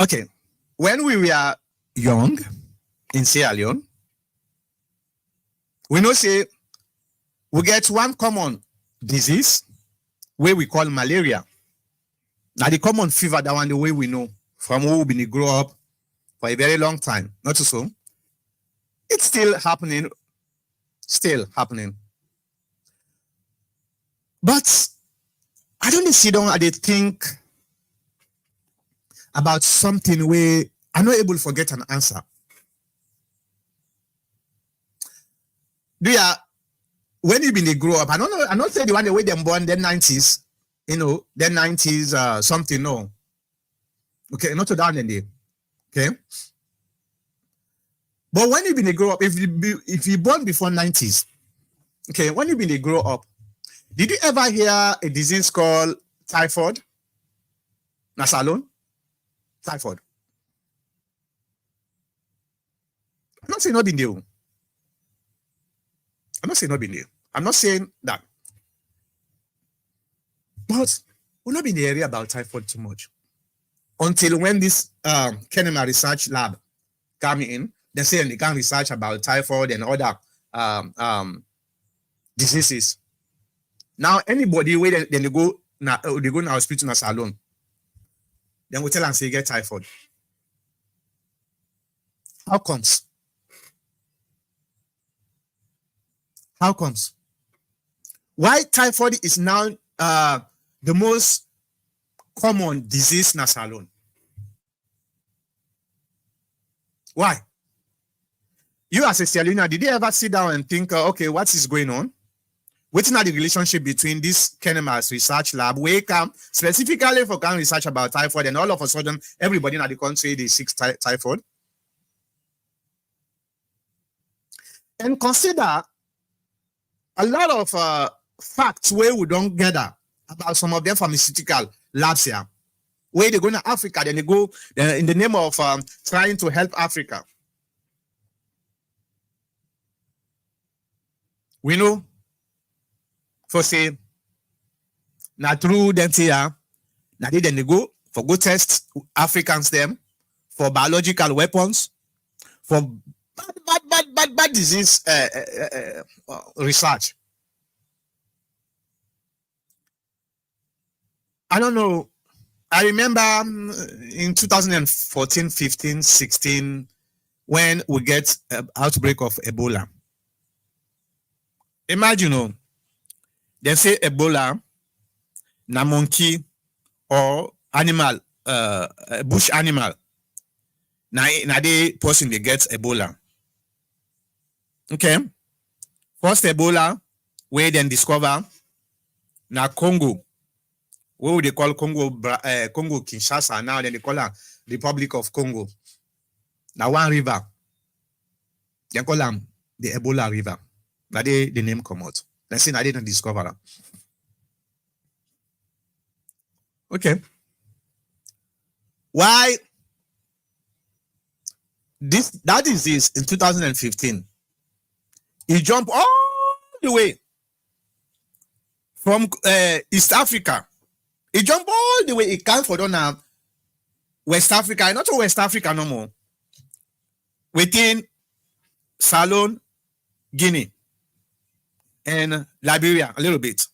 Okay. When we were young in Sierra Leone, we know say we get one common disease where we call malaria. Now the common fever, that one the way we know from who we grow up for a very long time. Not so. It's still happening. Still happening. But I don't sit down and they think about something where I'm not able to forget an answer. Do you when you been they grow up? I don't know. I'm not saying the one the way them born then 90s, then 90s something, no. Okay, not to down in there. Okay. But when you been they grow up, if you born before 90s, okay, when you been they grow up, did you ever hear a disease called typhoid? Nasalon? Typhoid. I'm not saying not been there. I'm not saying not been there. I'm not saying that. But we're not in the area about typhoid too much. Until when this Kenema Research Lab come in, they say they can research about typhoid and other diseases. Now, anybody where then they go now hospital in a salon, then we tell them say you get typhoid. How comes? How comes? Why typhoid is now the most common disease in a salon? Why? You as a Sierra Leonean, did you ever sit down and think, okay, what is going on? What's not the relationship between this Kenema's research lab, where come specifically for can research about typhoid, and all of a sudden everybody in the country is sick typhoid? And consider a lot of facts where we don't gather about some of them pharmaceutical labs here. Where they go to Africa, then they go in the name of trying to help Africa. We know for say now through them here, now they go for go test Africans them for biological weapons, for bad disease research. I don't know. I remember in 2014, 15, 16, when we get outbreak of Ebola. Imagine, they say Ebola, na monkey or animal, bush animal. Na the person they get Ebola. Okay. First Ebola, where then discover na Congo. What would they call Congo? Congo Kinshasa. Now then they call her Republic of Congo. Now one river. They call them the Ebola River. Now the name come out. They say now they don't discover them. Okay. Why that is this in 2015? He jumped all the way from East Africa. He jumped all the way. He can't for now West Africa, not West Africa no more. Within Salon, Guinea, and Liberia a little bit.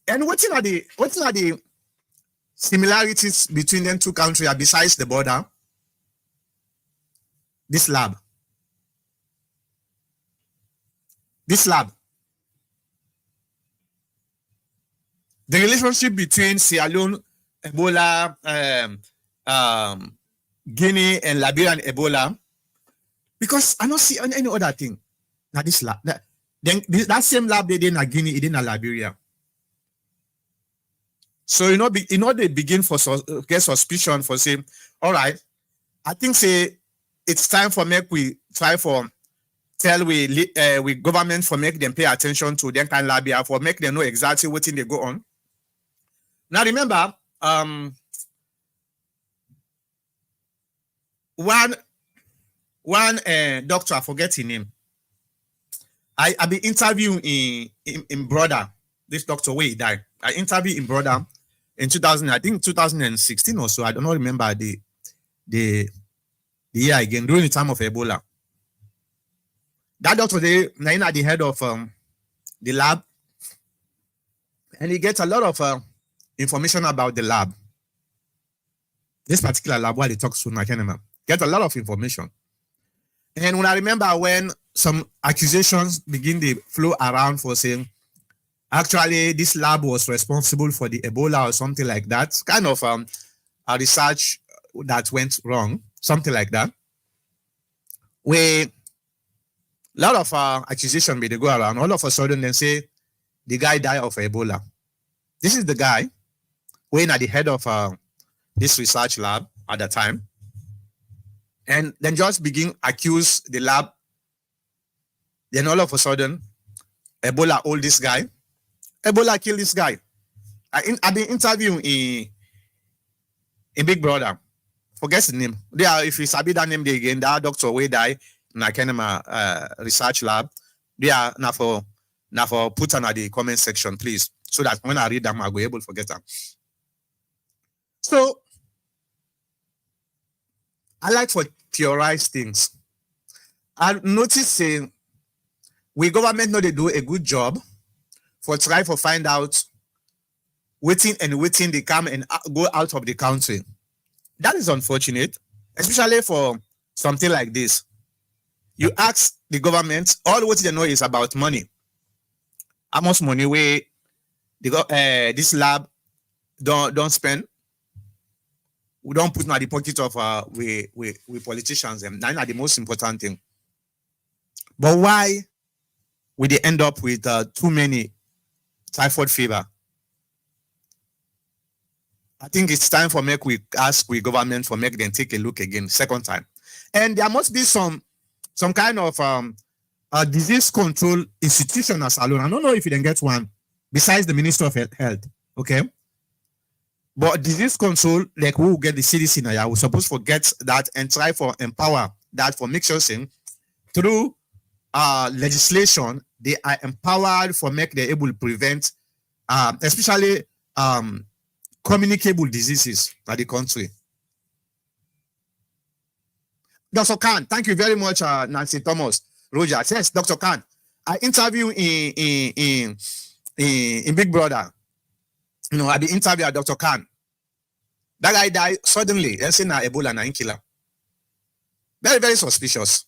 And what are the similarities between them two countries besides the border? This lab. The relationship between Sierra Leone, Ebola, Guinea, and Liberia and Ebola, because I don't see any other thing. Now this lab, that same lab they did in Guinea, it did in Liberia. So they begin for get suspicion for saying, all right, I think say it's time for we try for tell we government for make them pay attention to them kind of Liberia for make them know exactly what thing they go on. Now remember, one doctor, I forget his name. I be interviewing in brother. This doctor where he died. I interviewed in brother in 2016 or so. I don't remember the year again during the time of Ebola. That doctor they now at the head of the lab, and he gets a lot of information about the lab. This particular lab, while he talks to Nakenema, get a lot of information. And when I remember when some accusations begin to flow around for saying, actually, this lab was responsible for the Ebola or something like that, kind of a research that went wrong, something like that, where a lot of accusations may go around. All of a sudden, they say the guy died of Ebola. This is the guy when at the head of this research lab at the time, and then just begin accuse the lab. Then all of a sudden, Ebola hold this guy. Ebola kill this guy. I've been interviewing a Big Brother. Forget the name. If you sabi that name again, that doctor way die in a research lab. They are now for put on the comment section, please, so that when I read them, I'll be able to forget them. So I like to theorize things. I notice saying we government know they do a good job for try for find out waiting they come and go out of the country. That is unfortunate, especially for something like this. You ask the government, all what they know is about money. How much money we this lab don't spend. We don't put in the pocket of we politicians, and that's not the most important thing. But why would they end up with too many typhoid fever? I think it's time for we ask we government for make them take a look again, second time. And there must be some kind of disease control institution as alone. I don't know if you can get one besides the Minister of Health. Okay. But disease control, like we will get the CDC now, we're supposed to get that and try for empower that for make sure saying through legislation, they are empowered for make they able to prevent especially communicable diseases in the country. Dr. Khan, thank you very much, Nancy Thomas Roger. Yes, Dr. Khan. I interview in Big Brother. at the interview at Dr. Khan. That guy died suddenly. They say na Ebola na killer. Very, very suspicious.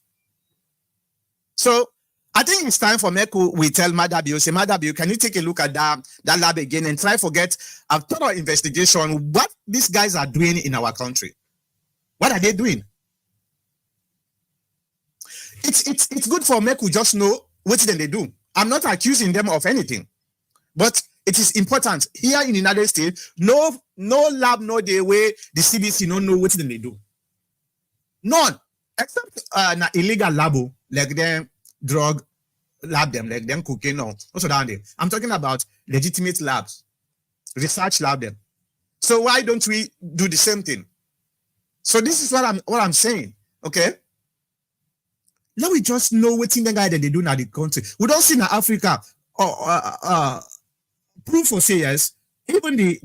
So I think it's time for Meku. We tell Madabio, say, Madabio, can you take a look at that lab again and try to get a thorough investigation what these guys are doing in our country? What are they doing? It's good for Meku just know what they do. I'm not accusing them of anything, but it is important here in the United States. No lab, no day way the CDC don't know what they do. None, except na illegal labo like them drug lab them like them cocaine now. Also down there. I'm talking about legitimate labs, research lab them. So why don't we do the same thing? So this is what I'm saying. Okay. Now we just know what thing the guy that they do in the country. We don't see in Africa proof for say yes. Even the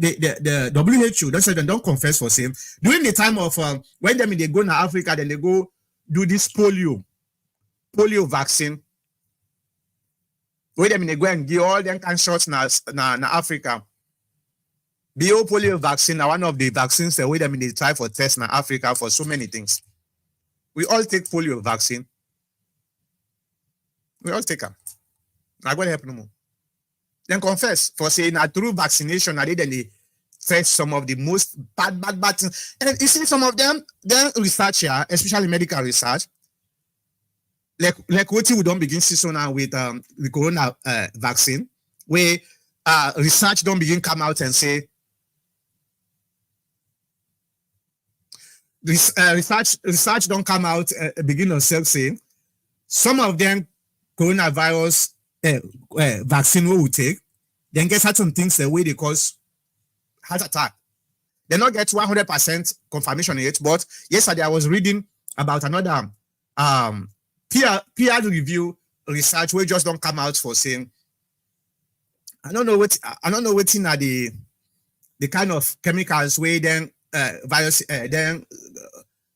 WHO, that's why they don't confess for same. During the time of when they go to Africa, then they go do this polio vaccine. When they go and give all them kind of shots na Africa. BO polio vaccine now one of the vaccines that they try for test in Africa for so many things. We all take polio vaccine. We all take them. Now what happen no more? Then confess for saying that through vaccination, then they test some of the most bad things. And you see some of them research here, especially medical research, like what we don't begin season now with the corona vaccine, where research don't begin come out and say research don't come out begin of self saying some of them coronavirus vaccine we take, then get certain things the way they cause heart attack. They not get 100% confirmation yet, but yesterday I was reading about another peer review research where just don't come out for saying I don't know what are the kind of chemicals where then virus then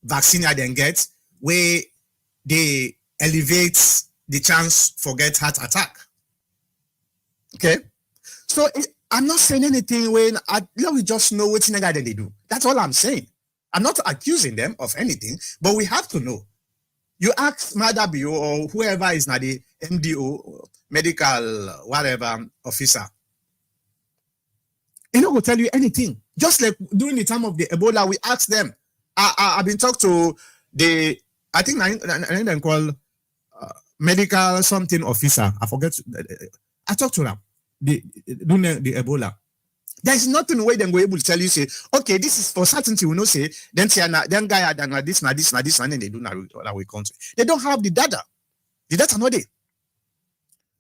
vaccine then get where they elevate the chance for get heart attack. Okay, so I'm not saying anything when we just know what they do. That's all I'm saying. I'm not accusing them of anything, but we have to know. You ask Madabio or whoever is now the MDO, medical whatever officer, he not will tell you anything. Just like during the time of the Ebola, we asked them. I've been talked to the I think I call medical something officer. I forget. I talked to them during the Ebola. There's nothing where they go able to tell you say, okay, this is for certainty. We know say then guy this and then they do now we country. They don't have the data. The data not there.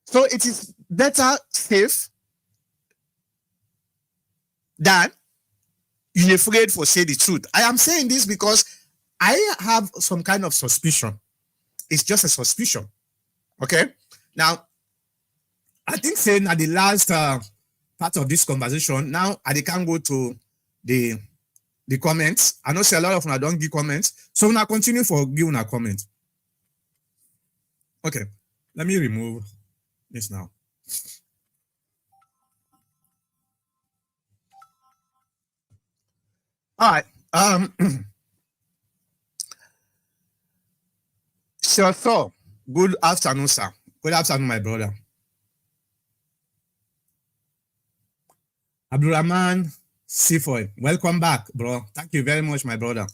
So it is better safe than you're afraid for say the truth. I am saying this because I have some kind of suspicion. It's just a suspicion. Okay. Now, I think saying at the last part of this conversation, now I can go to the comments. I know say a lot of them don't give comments. So now continue for giving a comment. Okay. Let me remove this now. All right. Sure, so good afternoon, sir. Good afternoon, my brother. Abdurrahman Sifoy, welcome back, bro. Thank you very much, my brother.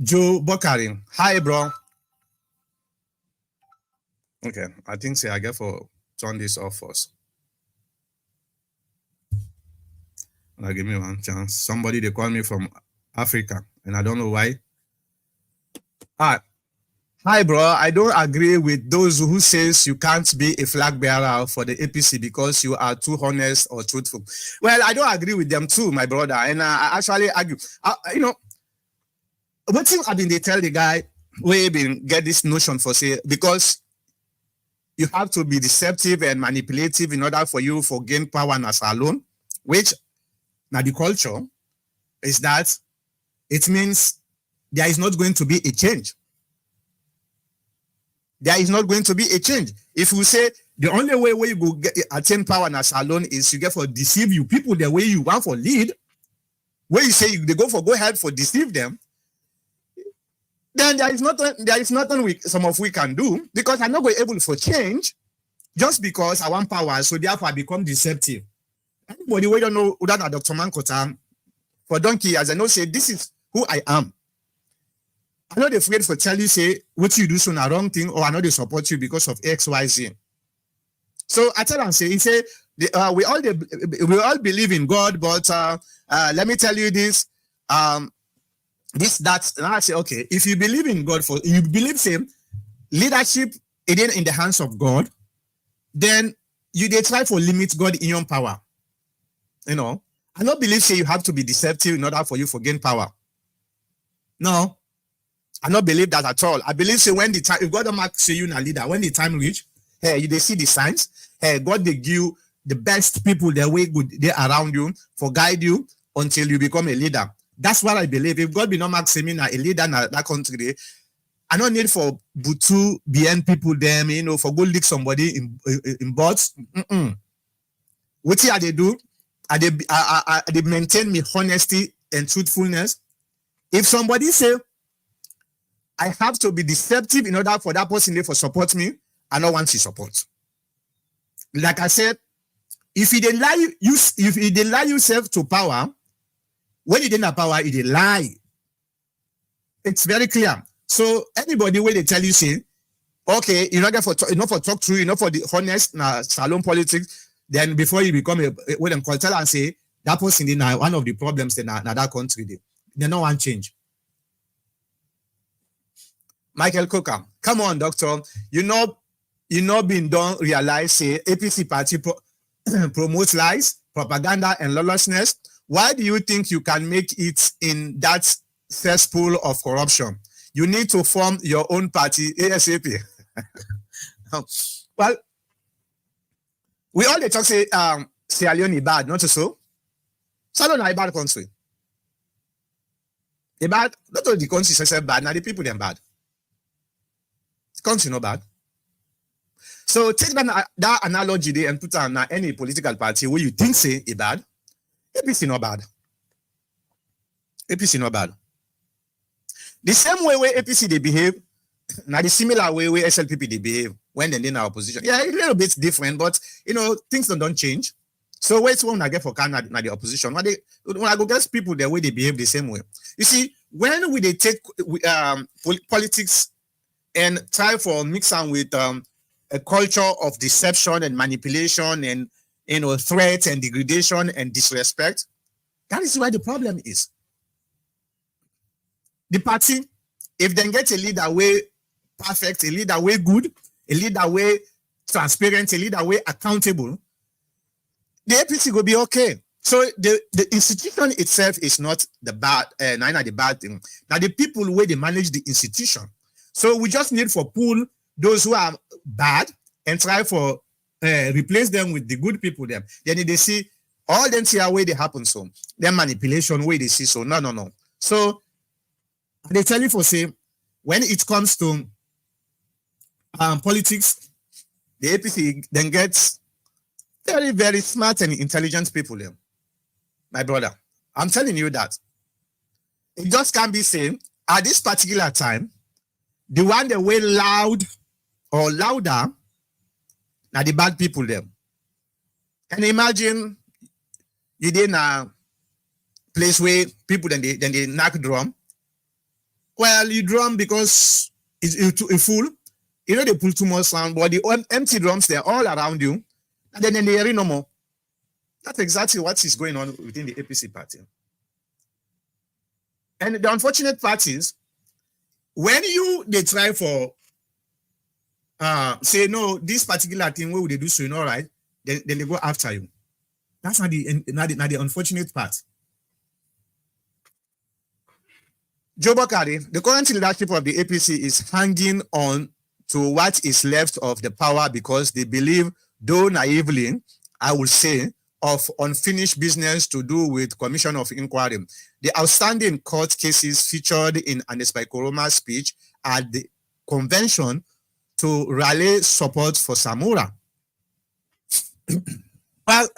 Joe Bokarin, hi, bro. Okay, I think say I get for turn this off first. Now give me one chance. Somebody they call me from Africa, and I don't know why. All right. Hi, bro. I don't agree with those who says you can't be a flag bearer for the APC because you are too honest or truthful. Well, I don't agree with them too, my brother. And I actually argue. What thing I mean, they tell the guy we been get this notion for say because you have to be deceptive and manipulative in order for you for gain power as alone, which now the culture is that it means there is not going to be a change. There is not going to be a change. If we say The only way where you go get attain power in a salon is you get for deceive you people the way you want for lead. Where you say they go ahead for deceive them, then there is nothing some of we can do, because I'm not going able for change just because I want power, so therefore I become deceptive. Anybody we don't know that Dr. Mankota for donkey, as I know, say this is who I am. I'm not afraid for tell you say what you do so a wrong thing, or I know they support you because of XYZ. So I tell them say, he say we all believe in God, but let me tell you this, that, and I say, okay, if you believe in God, for you believe same leadership again in the hands of God, then they try to limit God in your power. I don't believe say you have to be deceptive in order for you to gain power. No, I don't believe that at all. I believe say when the time, if God don't say you a leader, when the time reach, hey, they see the signs, hey, God they give you the best people the way good they around you for guide you until you become a leader. That's what I believe. If God be not say me a leader in that country, I don't need for Butu BN people them, for go leak somebody in bots. What are they do? They maintain me honesty and truthfulness. If somebody say I have to be deceptive in order for that person to support me, I don't want to support. Like I said, if you lie yourself to power, when you didn't have power, you lie. It's very clear. So anybody when they tell you say, okay, you're not for talk through, for the honest salon politics, then before you become a what them call tell and say that person in one of the problems in that country, they no one change. Michael Coker, come on, doctor. Been done realize say APC party promotes lies, propaganda, and lawlessness. Why do you think you can make it in that cesspool of corruption? You need to form your own party ASAP. Well, we all talk say Sierra Leone bad, not so. So don't a bad country. A bad, not all the country is bad, now the people them bad. The country not bad. So take that analogy there and put on any political party where you think say a bad. APC not bad. APC not bad. The same way where APC they behave, now the similar way where SLPP they behave when they're in our opposition. Yeah, a little bit different, but things don't change. So where's one I get for Canada now the opposition? When I go get people the way they behave the same way. You see, when we they take politics and try for mix them with a culture of deception and manipulation and threat and degradation and disrespect, that is where the problem is. The party, if they get a leader way perfect, a leader way good, a leader way transparent, a leader way accountable, the APC will be okay. So the institution itself is not the bad, neither the bad thing. Now the people where they manage the institution. So we just need for pull those who are bad and try for replace them with the good people. Then they see all them see how way they happen. So their manipulation way they see. So no. So they tell you for say when it comes to politics, the APC then gets very, very smart and intelligent people there. My brother, I'm telling you that. It just can't be saying at this particular time, the one that way loud or louder, now the bad people there. And imagine you did in a place where people then they knock drum. Well, you drum because it's full. They pull too much sound, but the empty drums, they're all around you. And then they hear no more. That's exactly what is going on within the APC party. And the unfortunate part is, when they try for, say, no, this particular thing, what would they do so, right? Then they go after you. That's not the unfortunate part. Joe Bakari, the current leadership of the APC is hanging on to what is left of the power because they believe, though naively, I would say, of unfinished business to do with Commission of Inquiry. The outstanding court cases featured in Anespai Koroma's speech at the convention to rally support for Samura. Well,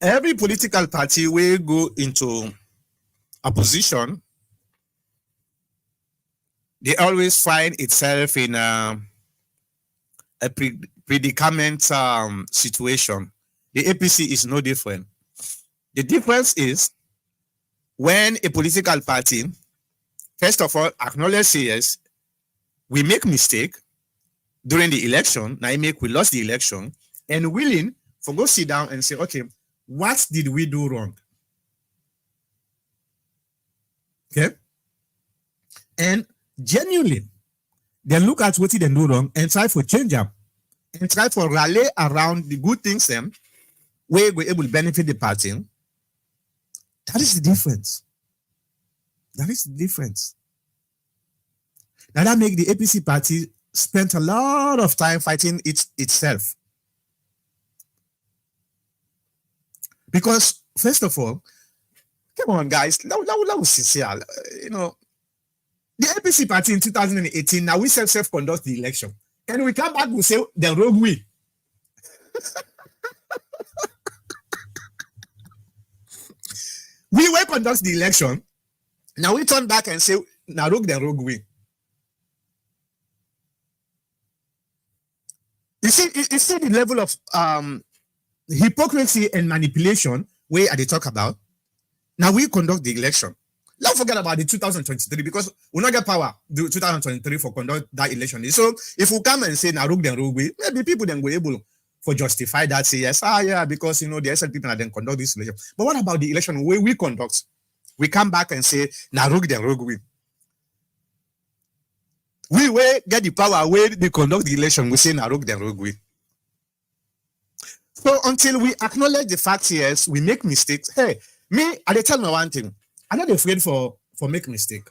every political party will go into opposition, they always find itself in a predicament situation. The APC is no different. The difference is when a political party, first of all, acknowledge say yes, we make mistake during the election. Now we lost the election, and willing for go sit down and say, okay, what did we do wrong? Okay, and genuinely, then look at what they do wrong and try for change them, and try for rally around the good things them where we able to benefit the party. That is the difference. That is the difference. Now that make the APC party spent a lot of time fighting itself. Because first of all, come on guys, that was sincere. You know, the APC party in 2018, now we self-conduct the election. And we come back, we say the rogue way. We will conduct the election. Now we turn back and say, now rogue the rogue way. You see the level of hypocrisy and manipulation where they talk about. Now we conduct the election. Don't forget about the 2023 because we not get power do 2023 for conduct that election. So if we come and say now rogue then rogue way, maybe people then go able for justify that, say yes, yeah, because you know the SL people then conduct this election. But what about the election where we conduct? We come back and say now rogue then rogue way. We will get the power where they conduct the election, we say now rogue then rogue way. So until we acknowledge the fact, yes, we make mistakes. Hey, me, I tell me one thing. I'm not afraid for make mistake.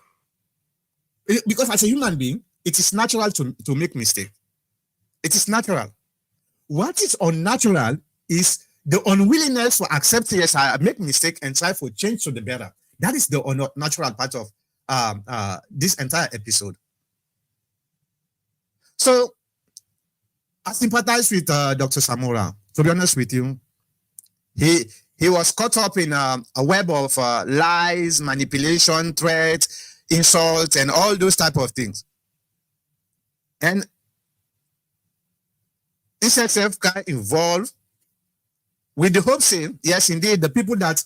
Because as a human being, it is natural to make mistake. It is natural. What is unnatural is the unwillingness to accept, yes, I make mistake and try for change to the better. That is the unnatural part of this entire episode. So I sympathize with Dr. Samora. To be honest with you, he was caught up in a web of lies, manipulation, threats, insults, and all those type of things. And himself got involved with the hope saying, yes, indeed, the people that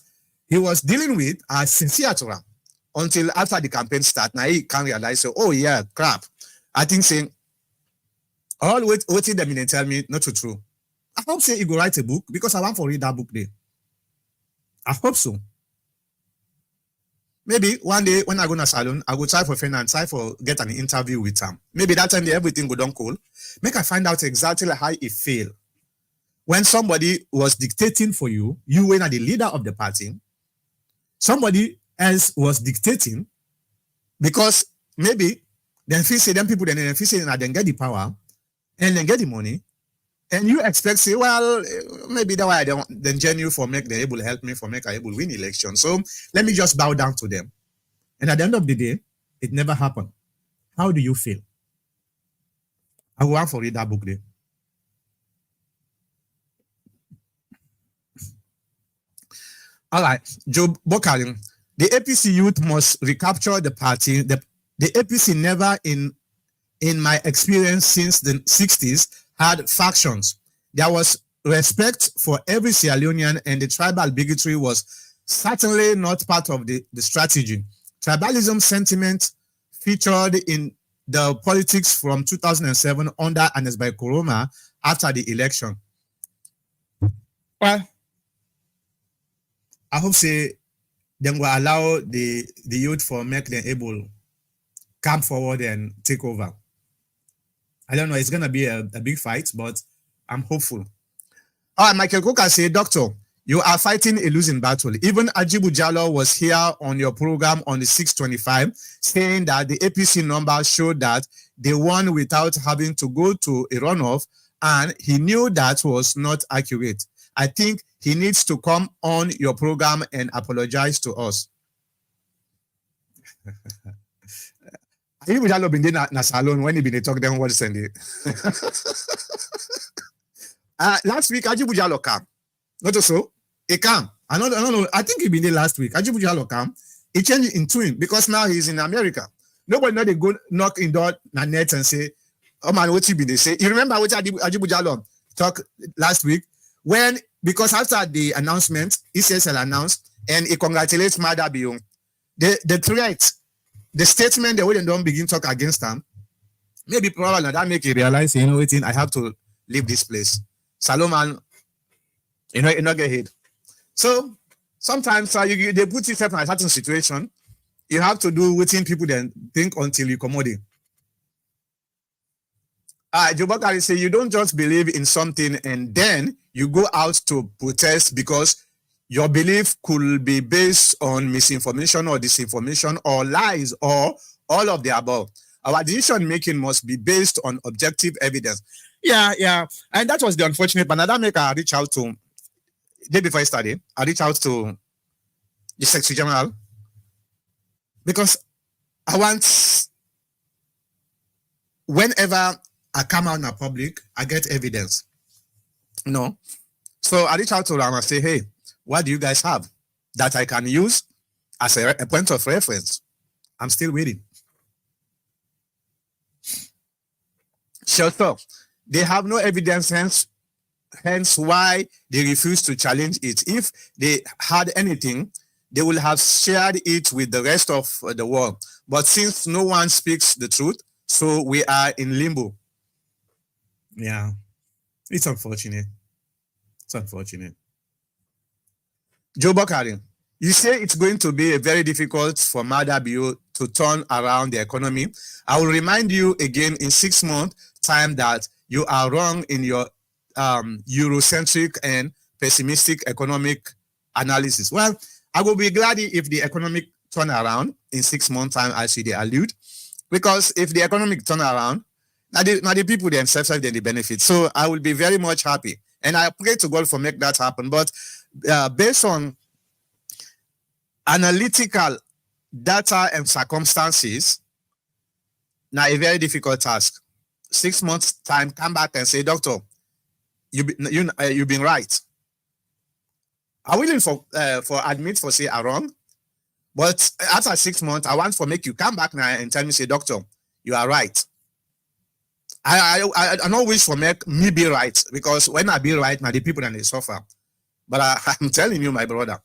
he was dealing with are sincere to him. Until after the campaign start, now he can realize, so, oh yeah, crap. I think saying, all what them in tell me not true. I hope say he go write a book because I want to read that book there. I hope so. Maybe one day when I go to salon, I go try for friend and try for get an interview with him. Maybe that time everything go down cool. Make I find out exactly how it feel. When somebody was dictating for you, you were the leader of the party. Somebody else was dictating because maybe then feel say them people then feel say then get the power and then get the money. And you expect, say, well, maybe that why I don't then genuine for make them able to help me for make I able win election. So let me just bow down to them. And at the end of the day, it never happened. How do you feel? I will want to read that book there. All right, Joe Bokalim. The APC youth must recapture the party. The APC never in my experience since the 60s had factions. There was respect for every Sierra Leonean, and the tribal bigotry was certainly not part of the strategy. Tribalism sentiment featured in the politics from 2007 under Ernest Bai Koroma after the election. Well, I hope say them will allow the youth for make them able come forward and take over. I don't know, it's going to be a big fight, but I'm hopeful. All right, Michael Coker say, Doctor, you are fighting a losing battle. Even Ajibu Jallo was here on your program on the 625 saying that the APC number showed that they won without having to go to a runoff, and he knew that was not accurate. I think he needs to come on your program and apologize to us. Ajibu Jalo been there na salon when he been talk them what Sunday. Last week Ajibu Jalo came. Not so. He came. I don't know. I think he been there last week. Ajibu Jalo came. He changed into him because now he's in America. Nobody know they go knock in door na net and say, "Oh man, what you been they say?" You remember what Ajibu Jalo talk last week when because after the announcement, ECSL announced and he congratulates Madabio. The threat, the statement, the way they don't begin talk against them, maybe probably that make you realize, you know, I have to leave this place. Salomon, you know, not get hit. So sometimes they put yourself in a certain situation. You have to do within people then think until you come out. Jobakari say you don't just believe in something and then you go out to protest because your belief could be based on misinformation or disinformation or lies or all of the above. Our decision making must be based on objective evidence. Yeah. And that was the unfortunate part. That make I reach out to, day before I started, I reach out to the Secretary General because I want, whenever I come out in the public, I get evidence. No. So I reach out to them and say, hey, what do you guys have that I can use as a point of reference? I'm still waiting. Shut up. They have no evidence, hence why they refuse to challenge it. If they had anything, they will have shared it with the rest of the world. But since no one speaks the truth, so we are in limbo. Yeah, it's unfortunate. It's unfortunate. Joe Bakari, you say it's going to be very difficult for Madabio to turn around the economy. I will remind you again in 6 months' time that you are wrong in your Eurocentric and pessimistic economic analysis. Well, I will be glad if the economic turn around in 6 months' time, as they allude, because if the economic turn around, now the people themselves have the benefit. So I will be very much happy. And I pray to God for make that happen. But based on analytical data and circumstances, now a very difficult task. 6 months time, come back and say, doctor, you've been right. I'm willing for admit for say I'm wrong, but after 6 months, I want for make you come back now and tell me, say, doctor, you are right. I don't wish for make me be right, because when I be right, now the people and they suffer. But I'm telling you, my brother,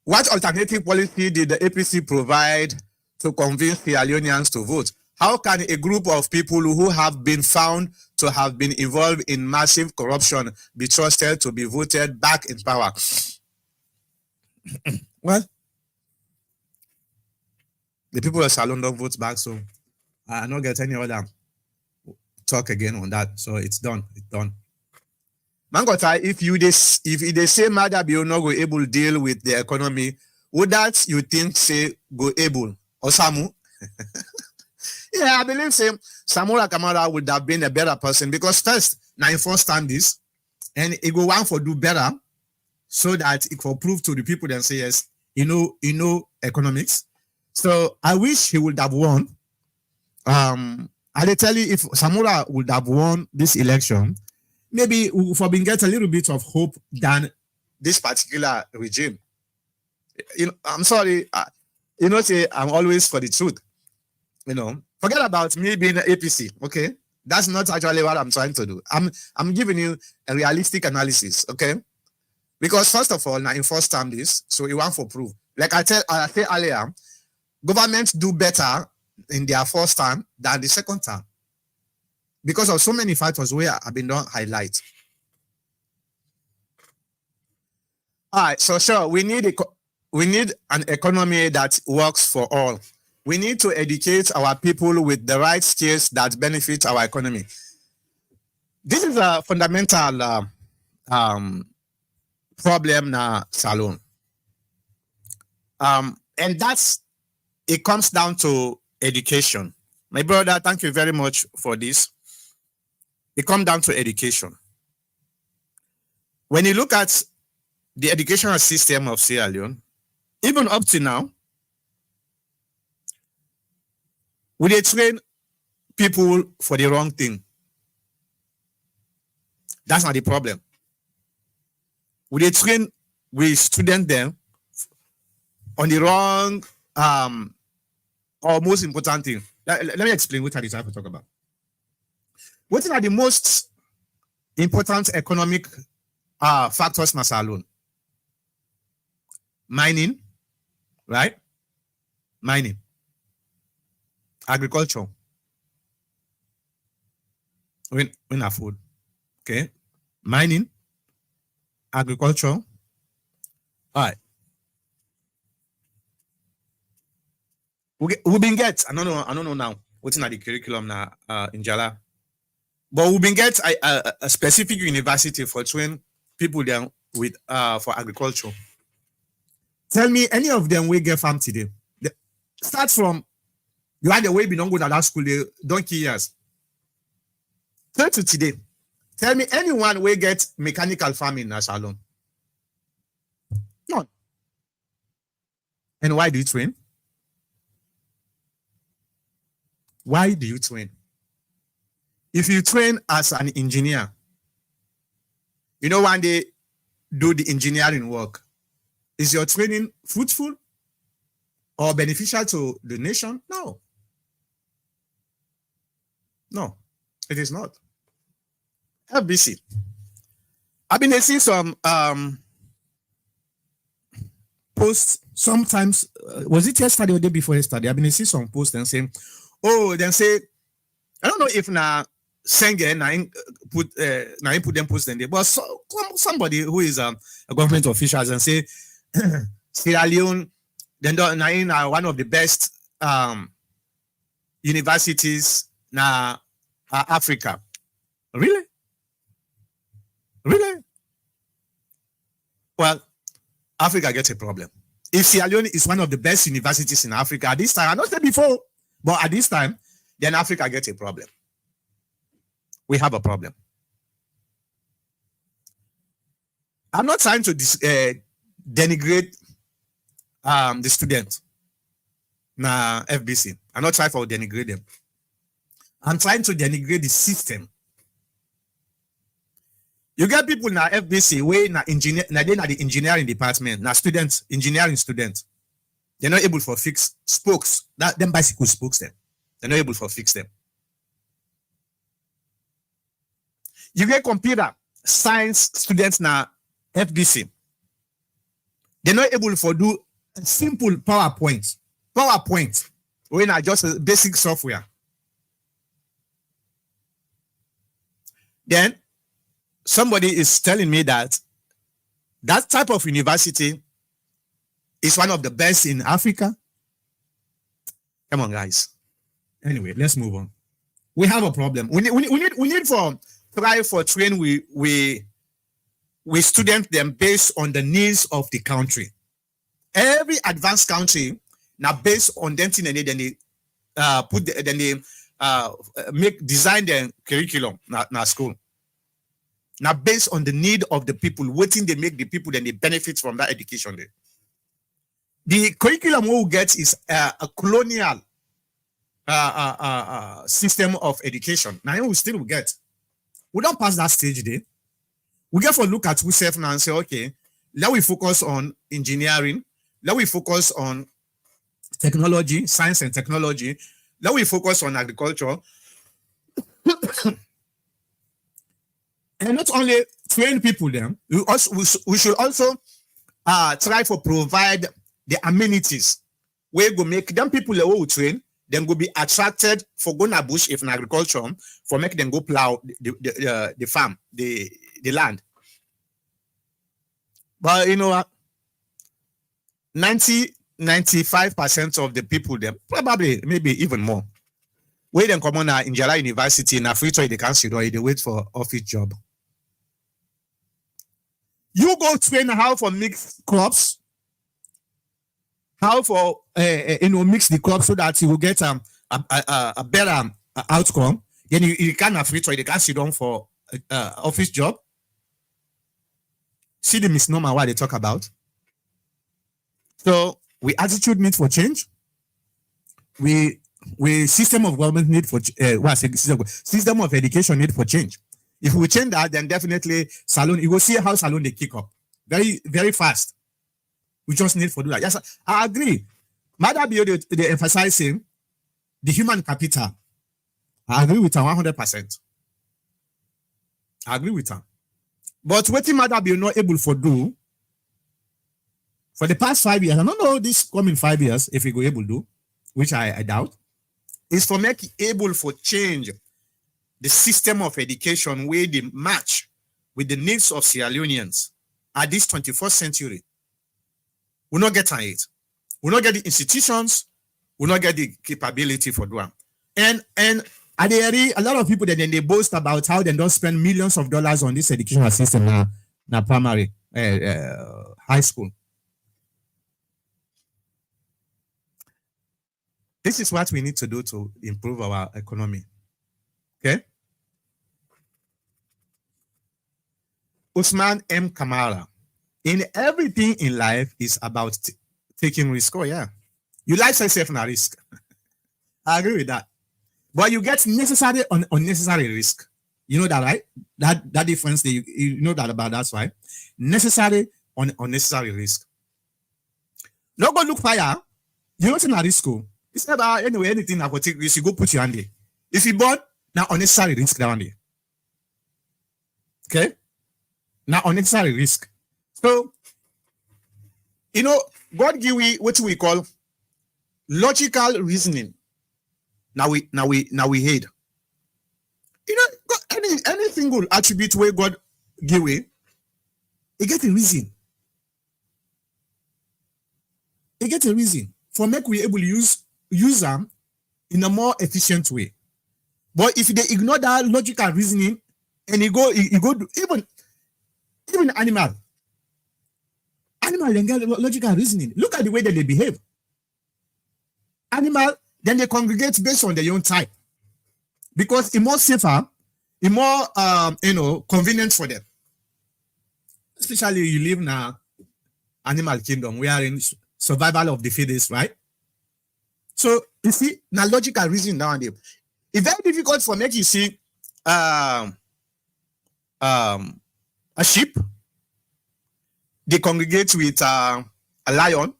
what alternative policy did the APC provide to convince Sierra Leoneans to vote? How can a group of people who have been found to have been involved in massive corruption be trusted to be voted back in power? Well, the people of Salon don't vote back, so I don't get any other talk again on that. So it's done. It's done. Mangota, if they say Madabio no go able to deal with the economy, would that you think say go able? Or Samu? Yeah, I believe say Samura Kamara would have been a better person, because first, now he first stand this, and he go one for do better, so that it will prove to the people and say yes, you know economics. So I wish he would have won. I tell you, if Samura would have won this election, maybe we would have been get a little bit of hope than this particular regime. I'm sorry, say I'm always for the truth. Forget about me being an APC. Okay, that's not actually what I'm trying to do. I'm giving you a realistic analysis. Okay, because first of all, now in first term this, so you want for proof. Like I said earlier, governments do better in their first term than the second term, because of so many factors where I've been done highlight. All right, so sure, we need an economy that works for all. We need to educate our people with the right skills that benefit our economy. This is a fundamental problem now, Salon. And it comes down to education. My brother, thank you very much for this. It comes down to education. When you look at the educational system of Sierra Leone, even up to now, we dey train people for the wrong thing. That's not the problem. We train we student them on the wrong or most important thing. Let me explain what I desire to talk about. What are the most important economic factors na alone? Mining, right? Mining, agriculture, when our food, okay? Mining, agriculture. All right. We been get, I don't know now what's in the curriculum now in Jala. But we been get a specific university for train people there with for agriculture. Tell me any of them will get farm today. Start from you had the way be don't go to that school, they don't kill years. Turn to today. Tell me anyone will get mechanical farming in Salon. None. And why do you train? Why do you train? If you train as an engineer, you know when they do the engineering work, is your training fruitful or beneficial to the nation? No. No, it is not. FBC. I've been seeing some posts sometimes. Was it yesterday or the day before yesterday? I've been seeing some posts and saying, oh, then say, I don't know if now Sengen put them post in there, but somebody who is a government official and say Sierra Leone, then one of the best universities na Africa. Really? Really? Well, Africa gets a problem. If Sierra Leone is one of the best universities in Africa at this time, I not said before, but at this time, then Africa gets a problem. We have a problem. I'm not trying to denigrate the students na FBC. I'm not trying to denigrate them. I'm trying to denigrate the system. You get people na FBC where na engineer, na they na the engineering department, na students, engineering students. They're not able to fix spokes. That them bicycle spokes them. They're not able to fix them. You get computer science students na FBC. They're not able to do simple PowerPoint. PowerPoint, when I just a basic software. Then somebody is telling me that that type of university is one of the best in Africa. Come on, guys. Anyway, let's move on. We have a problem. We need for try for train we student them based on the needs of the country. Every advanced country now based on them thing then they make design their curriculum na school. Now based on the need of the people, waiting they make the people then they benefit from that education there. The curriculum we will get is a colonial system of education. Now we still will get. We don't pass that stage there. We get for look at ourselves now and say, okay, let we focus on engineering, let we focus on technology, science and technology, let we focus on agriculture. And not only train people then, we should also try to provide the amenities where go make them people who will train, then go be attracted for going to bush if in agriculture, for make them go plow the farm, the land. But you know what? 95% of the people there, probably maybe even more, where them come on in Jala University in Africa, they can't see they wait for office job. You go train how for mix crops, how for mix the crops so that you will get a better outcome. Then you can't afford they can't sit down for office job. See the misnomer what they talk about. So we attitude need for change. We system of government need for system of education need for change. If we change that, then definitely salon. You will see how salon they kick up very very fast. We just need for do that. Yes, I agree. Mother Bio they emphasizing the human capital. I agree with her 100%. I agree with her. But what Mother Bio not able for do for the past 5 years, I don't know this coming 5 years if we go able to do, which I doubt, is for make able for change the system of education where they match with the needs of Sierra Leoneans at this 21st century. We'll not get it. We'll not get the institutions. We'll not get the capability for doing. And at the area, a lot of people then they boast about how they don't spend millions of dollars on this educational system now primary, high school. This is what we need to do to improve our economy. Okay? Usman M. Kamara. In everything in life is about taking risk. Oh, yeah. You like yourself in a risk. I agree with that. But you get necessary and unnecessary risk. You know that, right? That difference, you know that about that's why. Necessary and unnecessary risk. Not go look fire. You don't in a risk. It's not about anyway, anything that will take risk, you go put your hand there. If you born, now unnecessary risk down there. Okay? Now unnecessary risk. So, you know, God give we what we call logical reasoning. Now we hate. You know, any single attribute where God give we, it get a reason. It get a reason for make we able to use them in a more efficient way. But if they ignore that logical reasoning and you go even animal then get logical reasoning. Look at the way that they behave. Animal then they congregate based on their own type because it's more safer, it's more convenient for them. Especially you live in an animal kingdom, we are in survival of the fittest, right? So you see, now logical reason nowadays. It's very difficult for me to see a sheep. They congregate with a lion.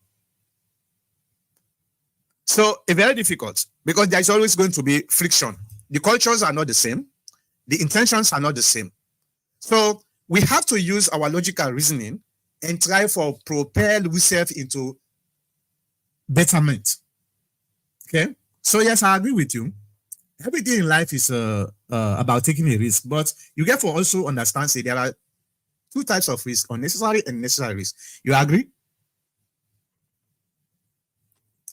So it's very difficult because there's always going to be friction. The cultures are not the same. The intentions are not the same. So we have to use our logical reasoning and try for propel ourselves into betterment. Okay? So yes, I agree with you. Everything in life is about taking a risk, but you get to also understand, say there are two types of risk, unnecessary and necessary risk. You agree?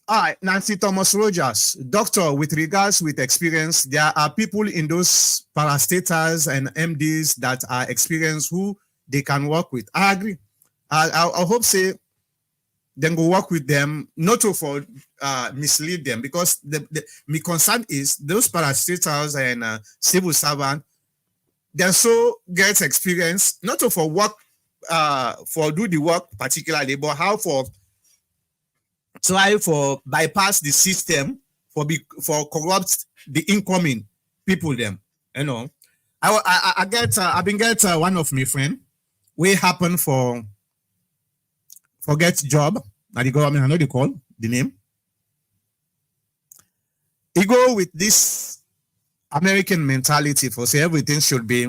All right, Nancy Thomas Rogers, doctor, with regards with experience, there are people in those parastatals and MDs that are experienced who they can work with. I agree. I hope say then go work with them, not to for mislead them, because my concern is those parastatals and civil servant, they're so get experience, not to for work for do the work particularly, but how for try for bypass the system for corrupt the incoming people them. You know, I've been get one of my friend we happen for get job at the government. I know they call the name. He go with this American mentality for say everything should be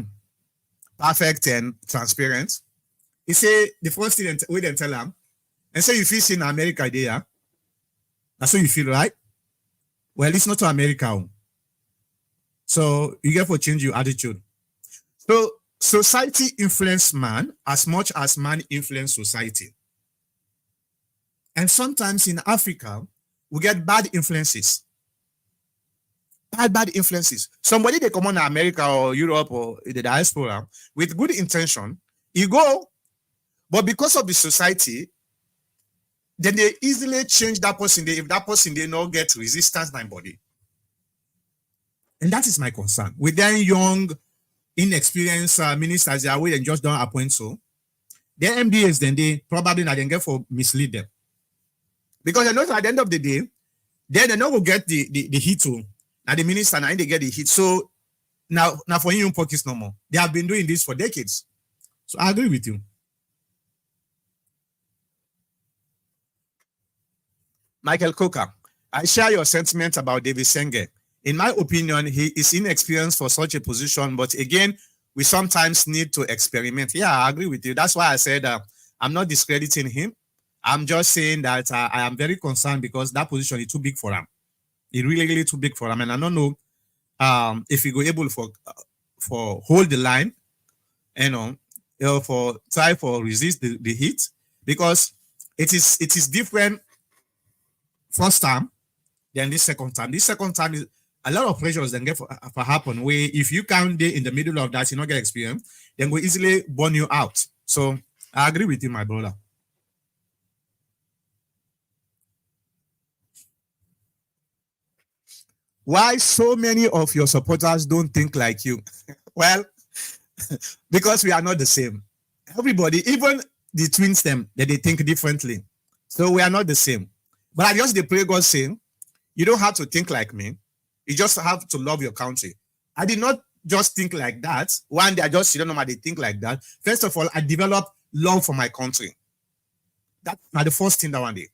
perfect and transparent. He say the first thing we then tell him and say you feel in America there. That's what you feel, right? Well, it's not to America. So you get to change your attitude. So society influence man as much as man influence society. And sometimes in Africa, we get bad influences. Bad influences. Somebody they come on to America or Europe or the diaspora with good intention, you go, but because of the society, then they easily change that person. If that person they not get resistance in body. And that is my concern. With them young, inexperienced ministers, they are and just don't appoint so. Their MDAs, then they probably not get for mislead them. Because I know at the end of the day, then they not will get the hit too. Now the minister and they get the hit. So now for you pockets no more. They have been doing this for decades. So I agree with you. Michael Coker, I share your sentiments about David Senge. In my opinion, he is inexperienced for such a position, but again, we sometimes need to experiment. Yeah, I agree with you. That's why I said I'm not discrediting him. I'm just saying that I am very concerned because that position is too big for him. It's really, really too big for him. And I don't know if he go able for hold the line, for try for resist the heat, because it is different first time than this second time. This second time is a lot of pressures then get for happen where if you can't be in the middle of that, you not get experience, then will easily burn you out. So I agree with you, my brother. Why so many of your supporters don't think like you? Well, because we are not the same. Everybody, even the twins, them that they think differently. So we are not the same. But I just pray God saying, you don't have to think like me. You just have to love your country. I did not just think like that. One day I just don't know why they think like that. First of all, I developed love for my country. That's not the first thing that one day.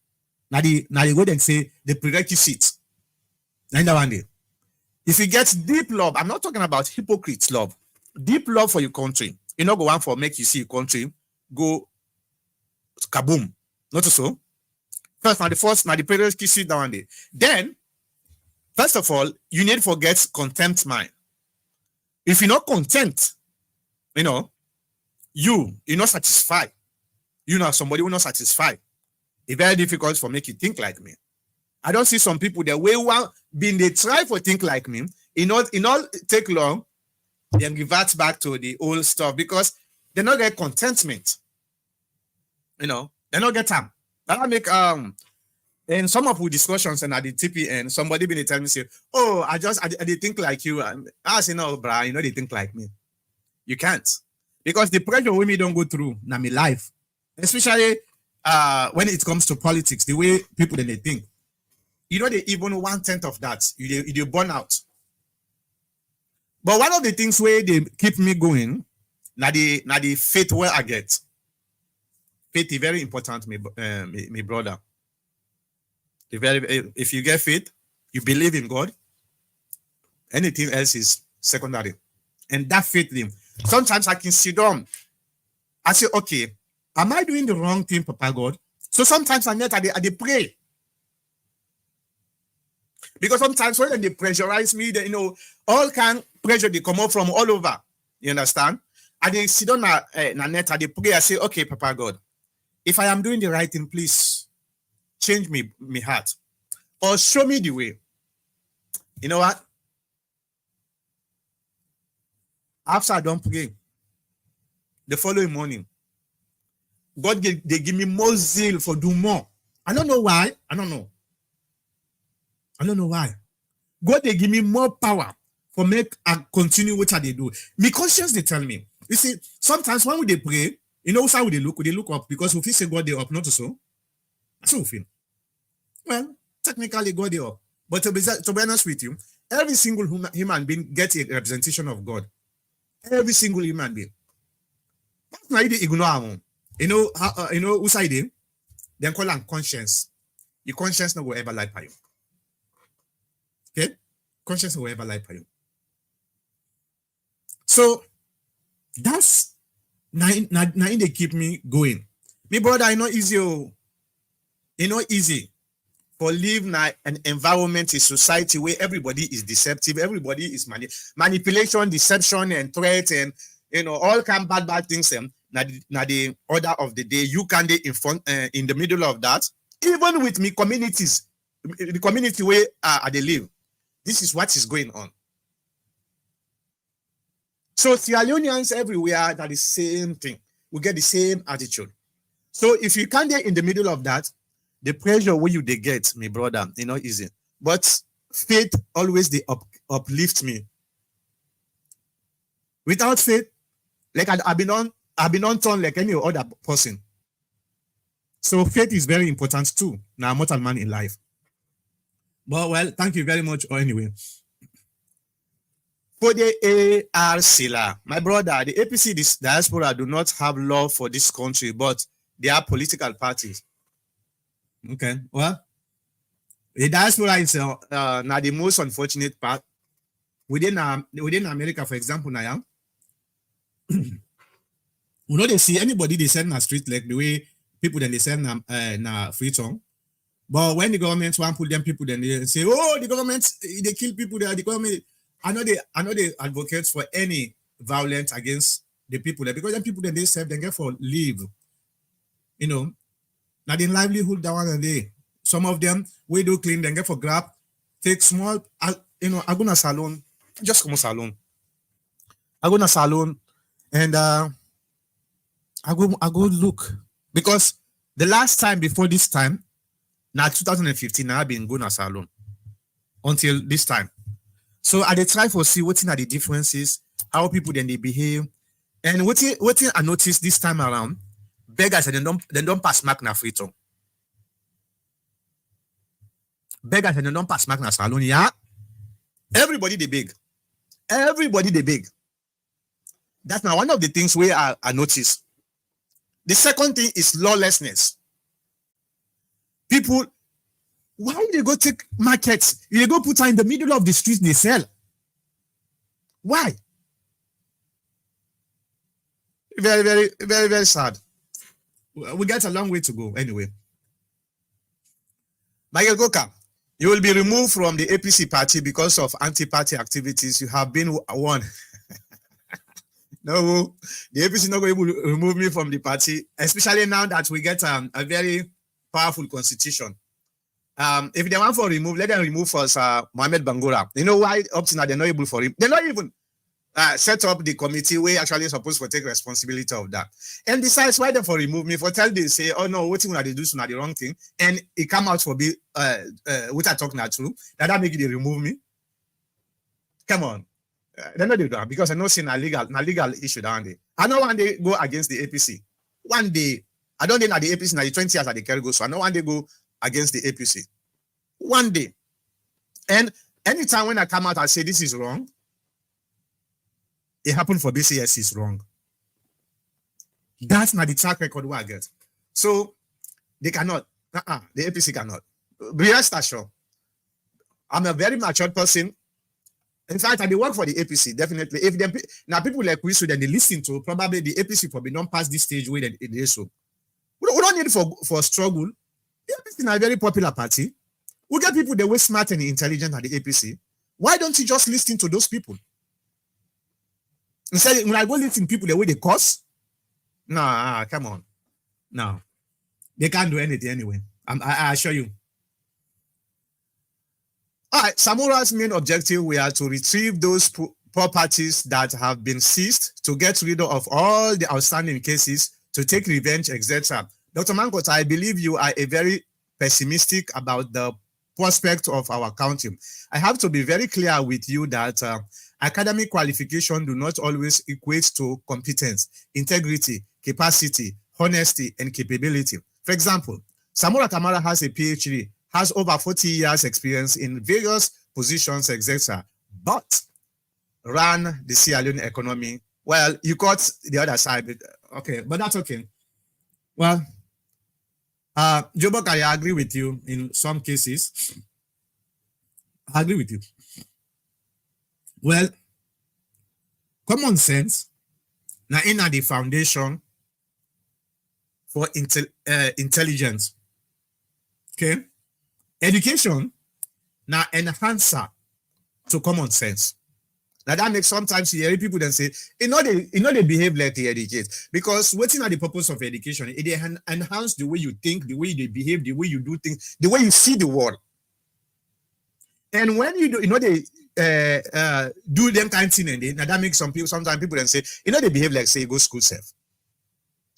Now they go and say the prerequisite. Now that one day. If you get deep love, I'm not talking about hypocrites love. Deep love for your country. You know, go on for make you see your country go kaboom. Not so. First, now the prerequisite that one day. Then, first of all, you need to forget contempt mind. If you're not content, you're not satisfied. You know somebody who not satisfied. It's very difficult for make you think like me. I don't see some people that way one being they try for think like me. It not take long, then revert back to the old stuff because they not get contentment. They not get time. That make in some of the discussions and at the TPN, somebody been tell me say, "Oh, I think like you." I say, "No, bro, they think like me." You can't because the pressure we don't go through now my life, especially when it comes to politics, the way people then they think. They even 1/10 of that you burn out. But one of the things where they keep me going, now the faith where I get. Faith is very important, my brother. If you get faith, you believe in God. Anything else is secondary. And that faith thing. Sometimes I can sit down. I say, okay, am I doing the wrong thing, Papa God? So sometimes I pray. Because sometimes when they pressurize me, they, all kind pressure they come up from all over. You understand? And they sit on a net and they pray. I say, okay, Papa God, if I am doing the right thing, please change me heart. Or show me the way. You know what? After I don't pray, the following morning, God they give me more zeal for do more. I don't know why. I don't know why. God they give me more power for make and continue what they do. My conscience they tell me. You see, sometimes when they pray, how would they look? Would they look up because if we say God they up, not so. That's what we feel. Well, technically God they up. But to be honest with you, every single human being gets a representation of God. Every single human being. That's why they ignore them. Who side they? Then call them conscience. Your conscience not will ever lie by you. Okay? Conscience will ever lie by you. So that's now they keep me going. Me brother, I know easy. Easy for live now an environment, a society where everybody is deceptive, everybody is manipulation, deception, and threat, and all kind of bad things. Now the order of the day, you can be in the middle of that. Even with me communities, the community where they live, this is what is going on. So Sierra Leoneans everywhere, that is the same thing. We get the same attitude. So if you can't get in the middle of that, the pressure where you they get, my brother, easy. But faith always they uplift me. Without faith, like I've been on turn like any other person. So faith is very important too. Now, mortal man in life. But well, thank you very much. Anyway, for the ARCLA, my brother, the APC, this diaspora do not have love for this country, but they are political parties. Okay, well, the diaspora is now the most unfortunate part within America, for example. Now, you know, they see anybody they send na street like the way people then they send na free tongue. But when the government want put them people, then they say, oh, the government they kill people there. The government, I know they advocate for any violence against the people there because then people then they serve them get for leave. You know, now the livelihood that one and they. Some of them we do clean, then get for grab, take small, you know, I go to salon, just come to salon. I go to salon and I go look because the last time before this time, now 2015, I've been going to salon until this time. So I try for see what are the differences, how people then they behave, and what I noticed this time around, beggars and they don't pass mark na free tongue. Beggars and they don't pass mark na salon, yeah. Everybody they beg. Everybody they beg. That's now one of the things where I notice. The second thing is lawlessness. People, why they go take markets? They go put her in the middle of the streets they sell. Why? Very, very, very, very sad. We got a long way to go anyway. Michael Goka, you will be removed from the APC party because of anti-party activities. You have been one. No, the APC is not going to remove me from the party, especially now that we get a very powerful constitution. If they want for remove, let them remove first Mohamed Bangura. You know why up to now they're not able for him? They're not even set up the committee where actually supposed to take responsibility of that. And besides, why they for remove me? For tell they say, oh no, what thing they do so now the wrong thing, and it come out for be what I talk now true. That make it they remove me. Come on. They're not doing that because I know it's a legal issue down there. I know one day go against the APC. One day, I don't think that the APC now the 20 years that they carry go. So I know one day go against the APC. One day. And anytime when I come out and say this is wrong, it happened for BCS is wrong. That's not the track record we I get. So they cannot. The APC cannot. Be rest assured. I'm a very mature person. In fact, I work for the APC, definitely. If them now people like we so then they listen to probably the APC probably don't pass this stage where they so. We don't need for struggle. The APC is a very popular party. We get people that were smart and intelligent at the APC. Why don't you just listen to those people? Instead, when I go listen to people the way they cause, nah, come on. No. They can't do anything anyway. I assure you. All right, Samura's main objective were to retrieve those properties that have been seized, to get rid of all the outstanding cases, to take revenge, etc. Dr. Mankota, I believe you are a very pessimistic about the prospect of our country. I have to be very clear with you that academic qualification do not always equate to competence, integrity, capacity, honesty, and capability. For example, Samura Kamara has a PhD, has over 40 years experience in various positions, etc., but ran the Sierra Leone economy. Well, you got the other side, but okay, but that's okay. Well, Jobok, I agree with you in some cases. I agree with you. Well, common sense now in the foundation for intelligence. Okay. Education now enhancer to common sense. Now that makes sometimes you hear people then say, they behave like they educate. Because what's not the purpose of education? It enhance the way you think, the way they behave, the way you do things, the way you see the world. And when you do, they do them kind of thing, and now that makes sometimes people then say, they behave like say go school self.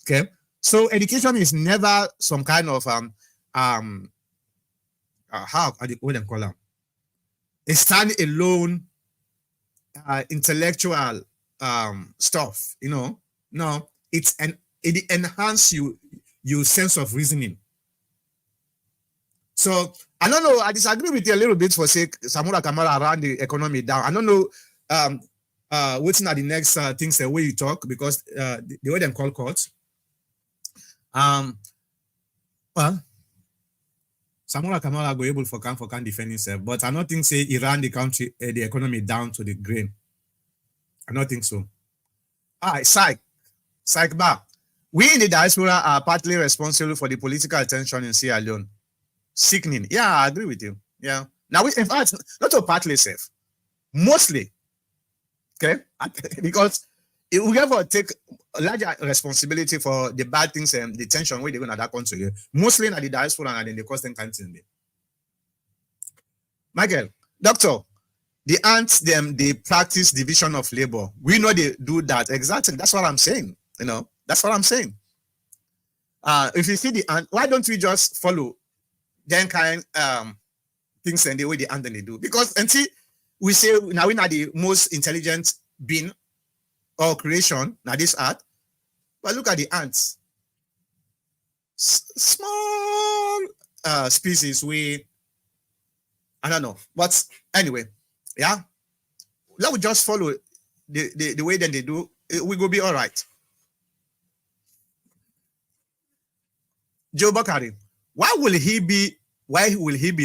Okay. So education is never some kind of how what them call them? A stand-alone intellectual stuff, No, it enhance you your sense of reasoning. So I don't know. I disagree with you a little bit for sake Samura Kamara around the economy down. I don't know what's not the next things the way you talk because the way them call courts. Well, Samura Kamara go able for can defend himself, but I don't think say Iran the country the economy down to the grain. I don't think so. All right, psych back. We in the diaspora are partly responsible for the political tension in Sierra Leone. Sickening. Yeah, I agree with you. Yeah. Now, in fact, not so partly safe, mostly. Okay, because we have to take a larger responsibility for the bad things and the tension where they're going to that country. Mostly in the diaspora and in the coastal country. Michael, doctor, the ants them they practice division of labor. We know they do that exactly. That's what I'm saying. You know, that's what I'm saying. If you see the ant, why don't we just follow then kind things and the way the ant they do? Because until we say now we are the most intelligent being or creation now this art, but look at the ants, small species. We I don't know, but anyway, yeah. Let we just follow the way that they do. We will be all right. Joe Bakari, why will he be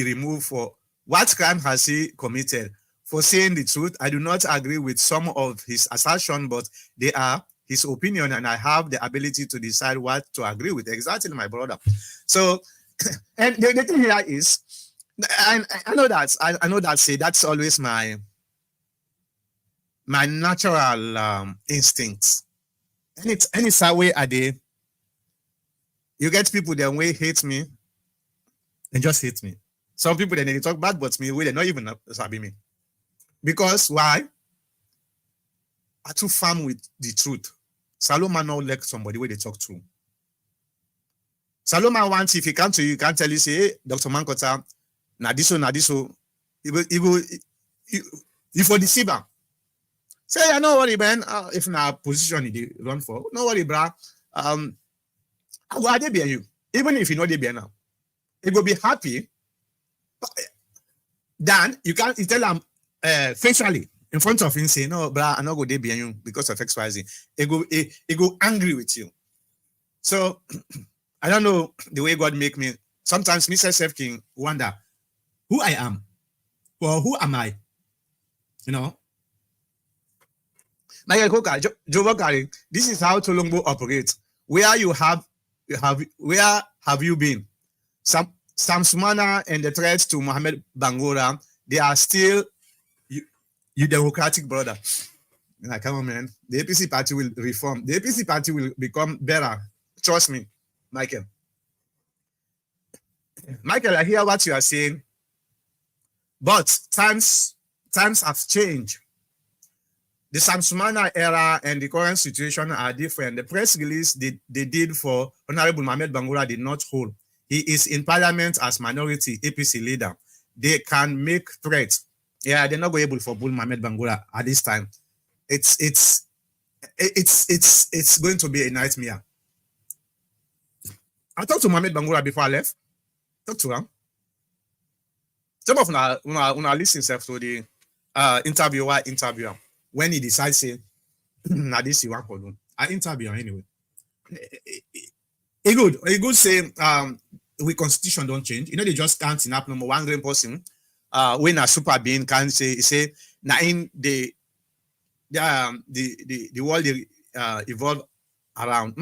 removed for what crime has he committed? For saying the truth, I do not agree with some of his assertions, but they are his opinion, and I have the ability to decide what to agree with. Exactly, my brother. So, and the thing here is, I know that I know that say that's always my natural instincts. Any side way are they? You get people that way hate me and just hate me. Some people then they talk bad about me where they not even sabi me. Because why? I too firm with the truth. Saloma now like somebody where they talk to. Saloma wants if he come to you, he can't tell you, say, hey, Dr. Mankota, Nadiso, he for deceive him. Say, yeah, no worry, man. If na position he run for, no worry, bro. I will they be you. Even if you know they be now. It will be happy. Then you tell them facially in front of him, say, no, bro, I'm not going to be you because of XYZ. It go angry with you. So I don't know the way God make me. Sometimes Mr. Self can wonder who I am or who am I? You know? Michael Coker, Joe Bakari, this is how Tolombo operates. Where have you been? Sam Sumana and the threats to Mohammed Bangura, they are still you democratic brother. Like, come on, man. The APC party will reform. The APC party will become better. Trust me, Michael. Michael, I hear what you are saying, but times have changed. The Samsumana era and the current situation are different. The press release they did for Honorable Mohammed Bangura did not hold. He is in parliament as minority APC leader. They can make threats. Yeah, they're not going able for Bull Mohammed Bangura at this time. It's going to be a nightmare. I talked to Mohammed Bangura before I left. Talk to him. Some of una listen to the interviewer when he decides say now this you want to do. I interview anyway. It good say we constitution don't change. You know they just can't up number one green person. When a super being can say now in the world evolve around.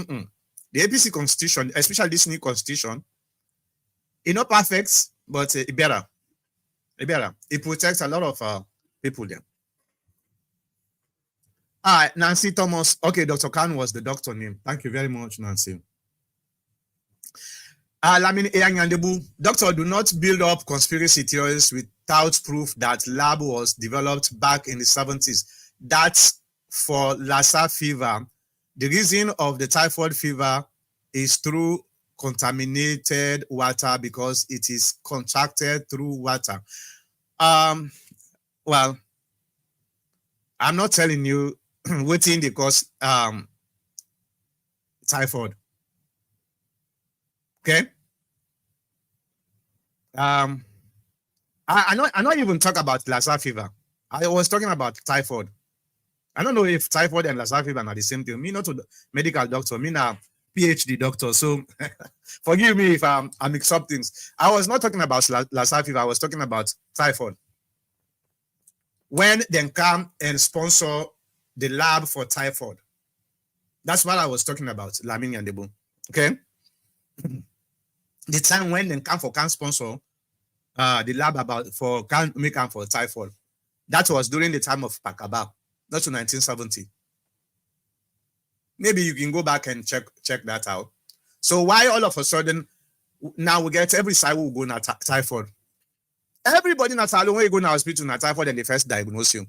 The APC constitution, especially this new constitution, it's not perfect, but it better. It protects a lot of people there. All right, Nancy Thomas. Okay, Dr. Khan was the doctor name. Thank you very much, Nancy. Lamine Eyanyandebu, doctor, do not build up conspiracy theories without proof that lab was developed back in the 70s. That's for Lassa fever. The reason of the typhoid fever is through contaminated water because it is contracted through water. Well, I'm not telling you waiting because typhoid. Okay. Um, I not even talk about Lassa fever. I was talking about typhoid. I don't know if typhoid and Lassa fever are the same thing. Me not a medical doctor, me now PhD doctor. So forgive me if I mix up things. I was not talking about Lassa fever. I was talking about typhoid. When they come and sponsor the lab for typhoid, that's what I was talking about. Lamine and Debo. Okay. The time when they come sponsor the lab about for can make them for typhoid. That was during the time of Pakaba, not to 1970. Maybe you can go back and check that out. So why all of a sudden now we get every side will go na typhoid? Everybody na salon when you go na hospital na typhoid and they first diagnose you.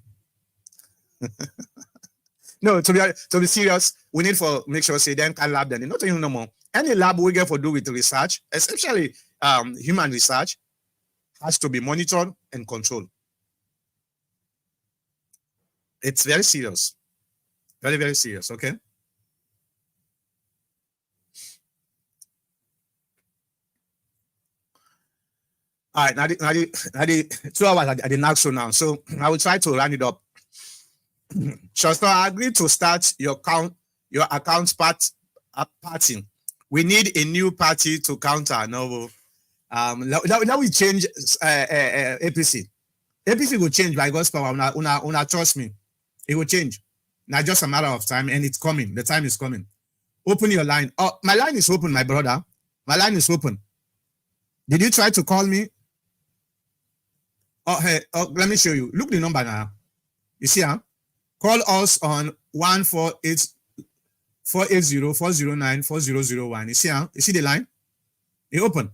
No, to be serious, we need for make sure say then can lab then not even no more. Any lab we get for do with research, especially human research, has to be monitored and controlled. It's very serious. Very, very serious, okay? All right, now the 2 hours at the next now. So I will try to run it up. Just I agree to start your account party. We need a new party to counter now. Now we change APC. APC will change by God's power. Una trust me. It will change. Now just a matter of time, and it's coming. The time is coming. Open your line. Oh, my line is open, my brother. My line is open. Did you try to call me? Oh, hey, let me show you. Look the number now. You see, huh? Call us on 148-480-409-4001. You see, huh? You see the line? It open.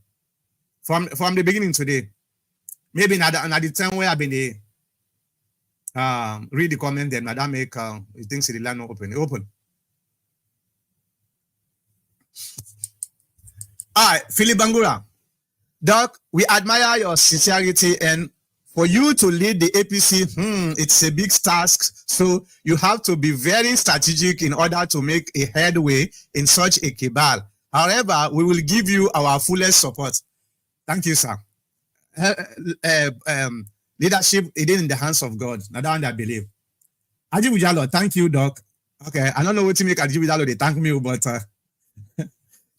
From the beginning today. Maybe not the time where I've been read the comment, then Madam make he thinks the line not open. It open. All right, Philip Bangura. Doc, we admire your sincerity, and for you to lead the APC, it's a big task. So you have to be very strategic in order to make a headway in such a cabal. However, we will give you our fullest support. Thank you, sir. Leadership it is in the hands of God. Now that one I believe. Ajibujalo, thank you, Doc. Okay, I don't know what to make Ajibujalo. They thank me, but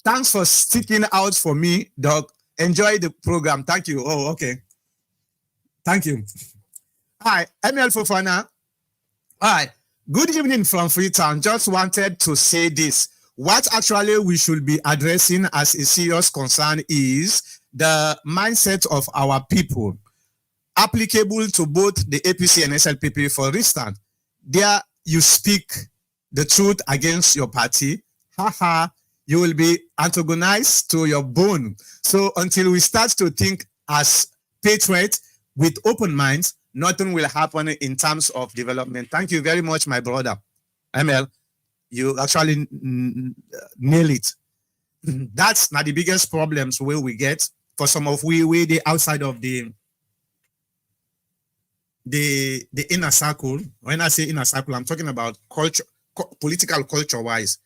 thanks for sticking out for me, Doc. Enjoy the program. Thank you. Oh, okay. Thank you. Hi, ML Fofana. Hi, good evening from Freetown. Just wanted to say this. What actually we should be addressing as a serious concern is the mindset of our people, applicable to both the APC and SLPP. For instance, there you speak the truth against your party. Haha. You will be antagonized to your bone. So until we start to think as patriots with open minds, nothing will happen in terms of development. Thank you very much, my brother. ML, you actually nail it. That's not the biggest problems where we get for some of we the outside of the inner circle. When I say inner circle, I'm talking about culture, political culture wise.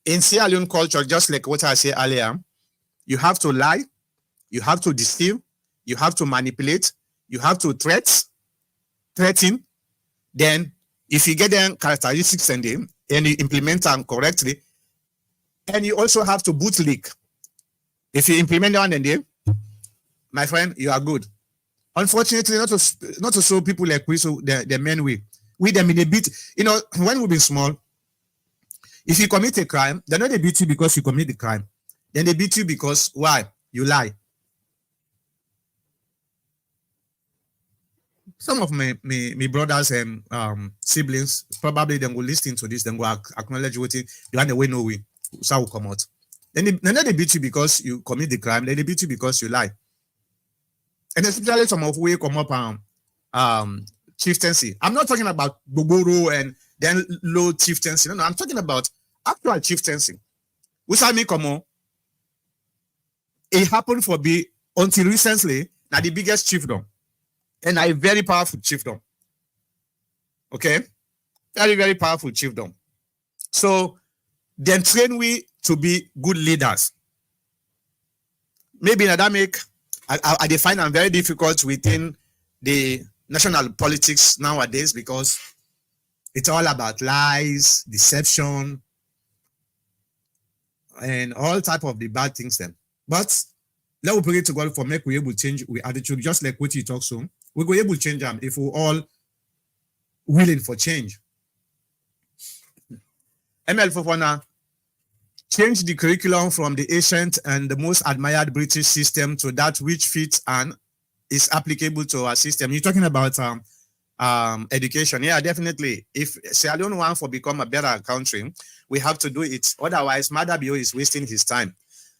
In Sierra Leone culture, just like what I said earlier, you have to lie, you have to deceive, you have to manipulate, you have to threaten. Then, if you get them characteristics and you implement them correctly, and you also have to bootlick. If you implement one and then, my friend, you are good. Unfortunately, not to show people like we, so the men we them in a bit. You know, when we've been small. If you commit a crime, they're not they beat you because you commit the crime. Then they beat you because why? You lie. Some of my brothers and siblings probably then will listen to this, then will acknowledge what you are the way no way. So will come out. Then they beat you because you commit the crime, then they beat you because you lie. And especially some of we come up chieftaincy. I'm not talking about Bogoro and then low chieftaincy. No, I'm talking about actual chieftaincy. Which I mean, come on. It happened for me until recently. Now the biggest chiefdom, and a very powerful chiefdom. Okay, very very powerful chiefdom. So then train we to be good leaders. maybe that make I define them very difficult within the national politics nowadays because it's all about lies, deception, and all type of the bad things then. But let we pray to God for make we able to change we attitude, just like what you talk so. We go able to change them if we all willing for change. ML Fofana, change the curriculum from the ancient and the most admired British system to that which fits and is applicable to our system. You're talking about education. Yeah, definitely. If Sierra Leone want to become a better country, we have to do it. Otherwise, Madabio is wasting his time.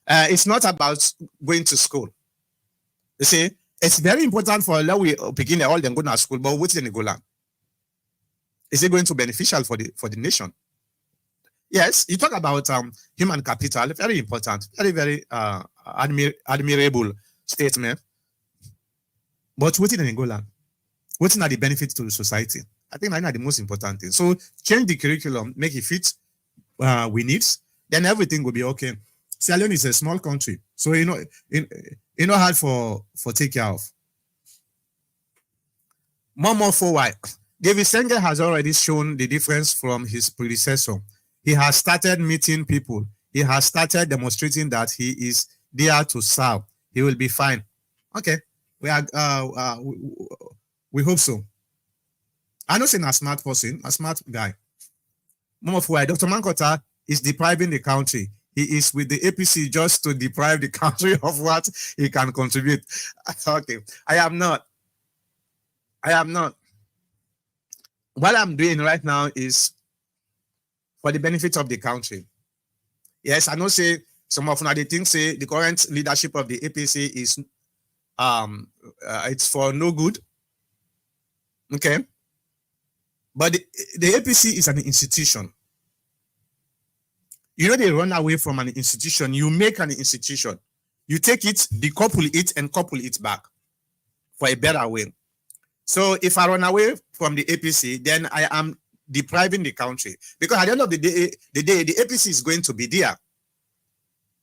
It's not about going to school. You see, it's very important for we begin all them go to school, but what's the go learn? Is it going to be beneficial for the nation? Yes, you talk about human capital, very important, very admirable statement. But what in Angola? What's not the benefits to the society? I think that's not the most important thing. So change the curriculum, make it fit we needs, then everything will be okay. Sierra Leone is a small country, so you know hard for take care of. More forward, David Senge has already shown the difference from his predecessor. He has started meeting people. He has started demonstrating that he is there to serve. He will be fine. Okay, we hope so. I know saying a smart person, a smart guy. More for Dr. Mankota is depriving the country. He is with the APC just to deprive the country of what he can contribute. Okay, I am not. What I'm doing right now is for the benefit of the country. Yes, I know say some of the things say the current leadership of the APC is it's for no good. Okay. But the APC is an institution. You know, they run away from an institution. You make an institution. You take it, decouple it, and couple it back for a better way. So if I run away from the APC, then I am depriving the country. Because at the end of the day, the APC is going to be there.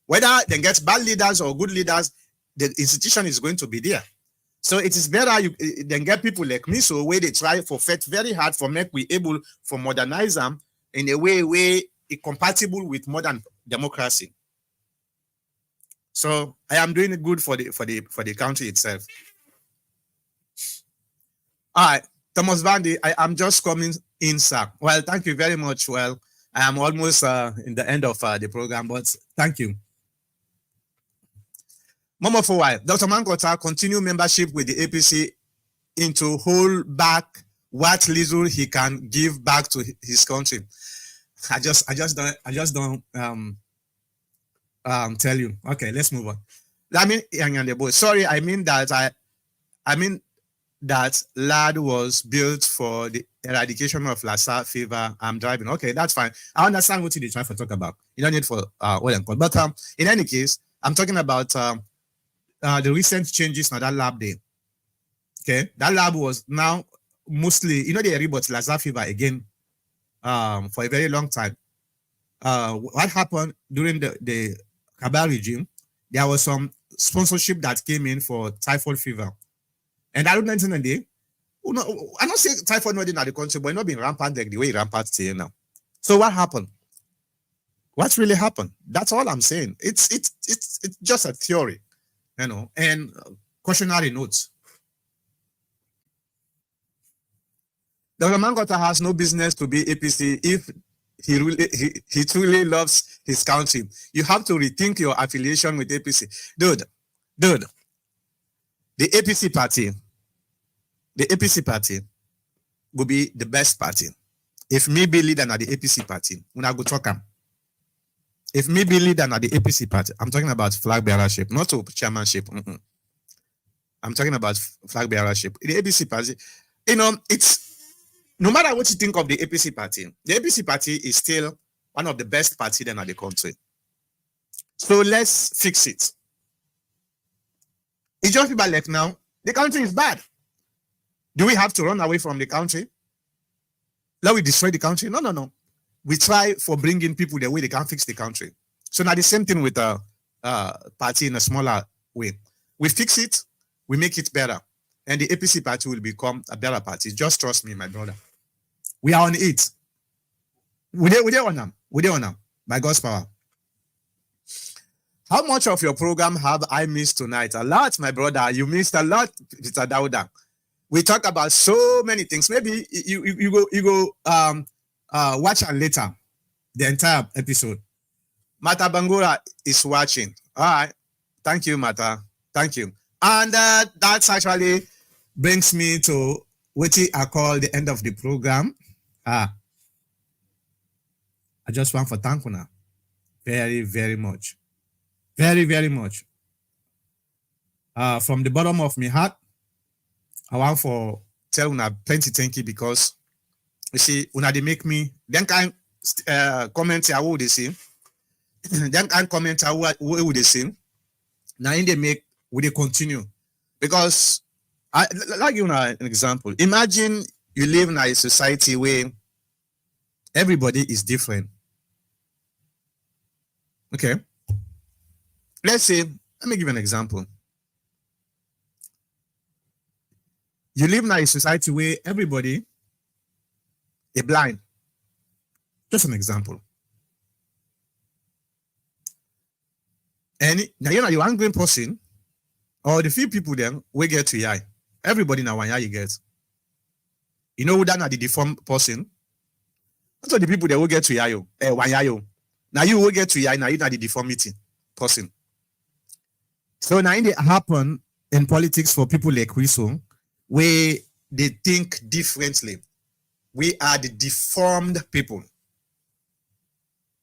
Whether they get bad leaders or good leaders, the institution is going to be there. So it is better you then get people like me, so where they try for fight very hard for make we able for modernize them in a way where it compatible with modern democracy. So I am doing it good for the country itself. All right, Thomas Vandy, I am just coming in, sir. Well, thank you very much. Well, I am almost in the end of the program, but thank you. Mama for why Dr. Mankota continue membership with the APC into hold back what little he can give back to his country. I just don't tell you. Okay, let's move on. I mean, sorry, I mean that lad was built for the eradication of Lassa fever. I'm driving. Okay, that's fine. I understand what you're trying to talk about. You don't need for but in any case, I'm talking about the recent changes on that lab day. Okay, that lab was now mostly, they rebut Lassa fever again for a very long time. What happened during the Kabal regime, there was some sponsorship that came in for typhoid fever. And I don't know, I don't say typhoid not in the country, but not being rampant like the way rampant today now. So what happened? What really happened? That's all I'm saying. It's just a theory, and cautionary notes. Dr. Mangota has no business to be APC if he truly loves his country. You have to rethink your affiliation with APC. Dude, the APC party will be the best party. If me be leader at the APC party, when I go talk him. If me be leader at the APC party, I'm talking about flag bearership, not to chairmanship. I'm talking about flag bearership. The APC party, it's no matter what you think of the APC party is still one of the best parties in the country. So let's fix it. It's just people like now, the country is bad. Do we have to run away from the country? Let we destroy the country? No. We try for bringing people the way they can fix the country. So now the same thing with a party in a smaller way. We fix it, we make it better, and the APC party will become a better party. Just trust me, my brother. We are on it. We there on them. We there on them. By God's power. How much of your program have I missed tonight? A lot, my brother. You missed a lot, Peter Dauda. We talk about so many things. Maybe you go watch it later, the entire episode. Mata Bangura is watching. All right. Thank you, Mata. Thank you. And that's actually brings me to what I call the end of the program. I just want to thank you now. Very, very much. Very, very much. From the bottom of my heart, I want to tell you plenty thank you because you see, when they make me, then can comment here, what would they say? Then can comment here, what would they say? Now, in they make, would they continue? Because, like you know, an example. Imagine you live in a society where everybody is different. Okay. Let's say, let me give an example. You live in a society where everybody is blind. Just an example. And now you know you're angry person, or the few people then we get to eye. Everybody now one eye you get. You know who that are the deformed person? That's what the people that will get to eye one eye. Now you will get to eye, now you are the deformity person. So now it happen in politics for people like we so where they think differently. We are the deformed people.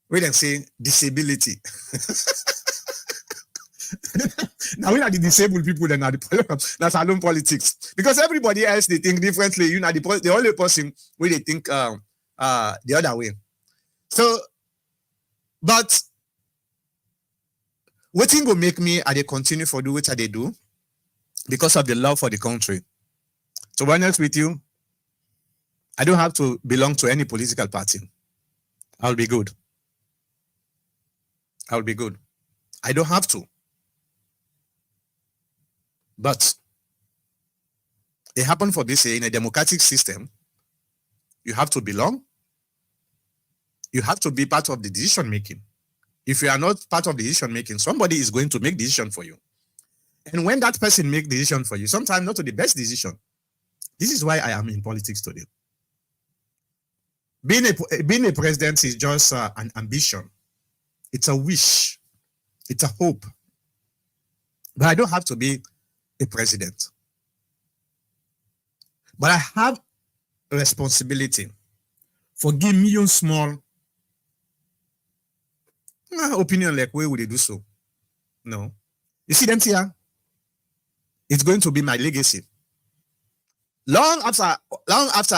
We then say disability. Now we are the disabled people that are that's alone politics. Because everybody else they think differently. You know the only person where they think the other way. So, but what thing will make me they continue for do what they do because of the love for the country. To be honest with you, I don't have to belong to any political party. I'll be good. I'll be good. I don't have to. But it happened for this in a democratic system. You have to belong. You have to be part of the decision making. If you are not part of the decision making, somebody is going to make decision for you. And when that person make decision for you, sometimes not the best decision. This is why I am in politics today. Being a president is just an ambition. It's a wish. It's a hope. But I don't have to be a president. But I have a responsibility for give million small opinion like where would they do so? No. You see them here? It's going to be my legacy. Long after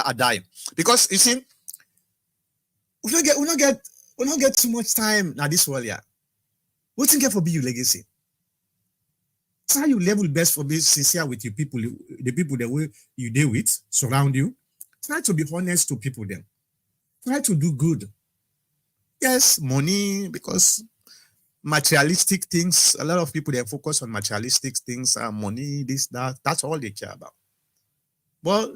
I die. Because you see, we don't get too much time now this world here. What think for be your legacy? Try your level best for being sincere with your people, the people that way you deal with, surround you. Try to be honest to people then. Try to do good. Yes, money, because materialistic things, a lot of people they focus on materialistic things, money, this, that, that's all they care about. But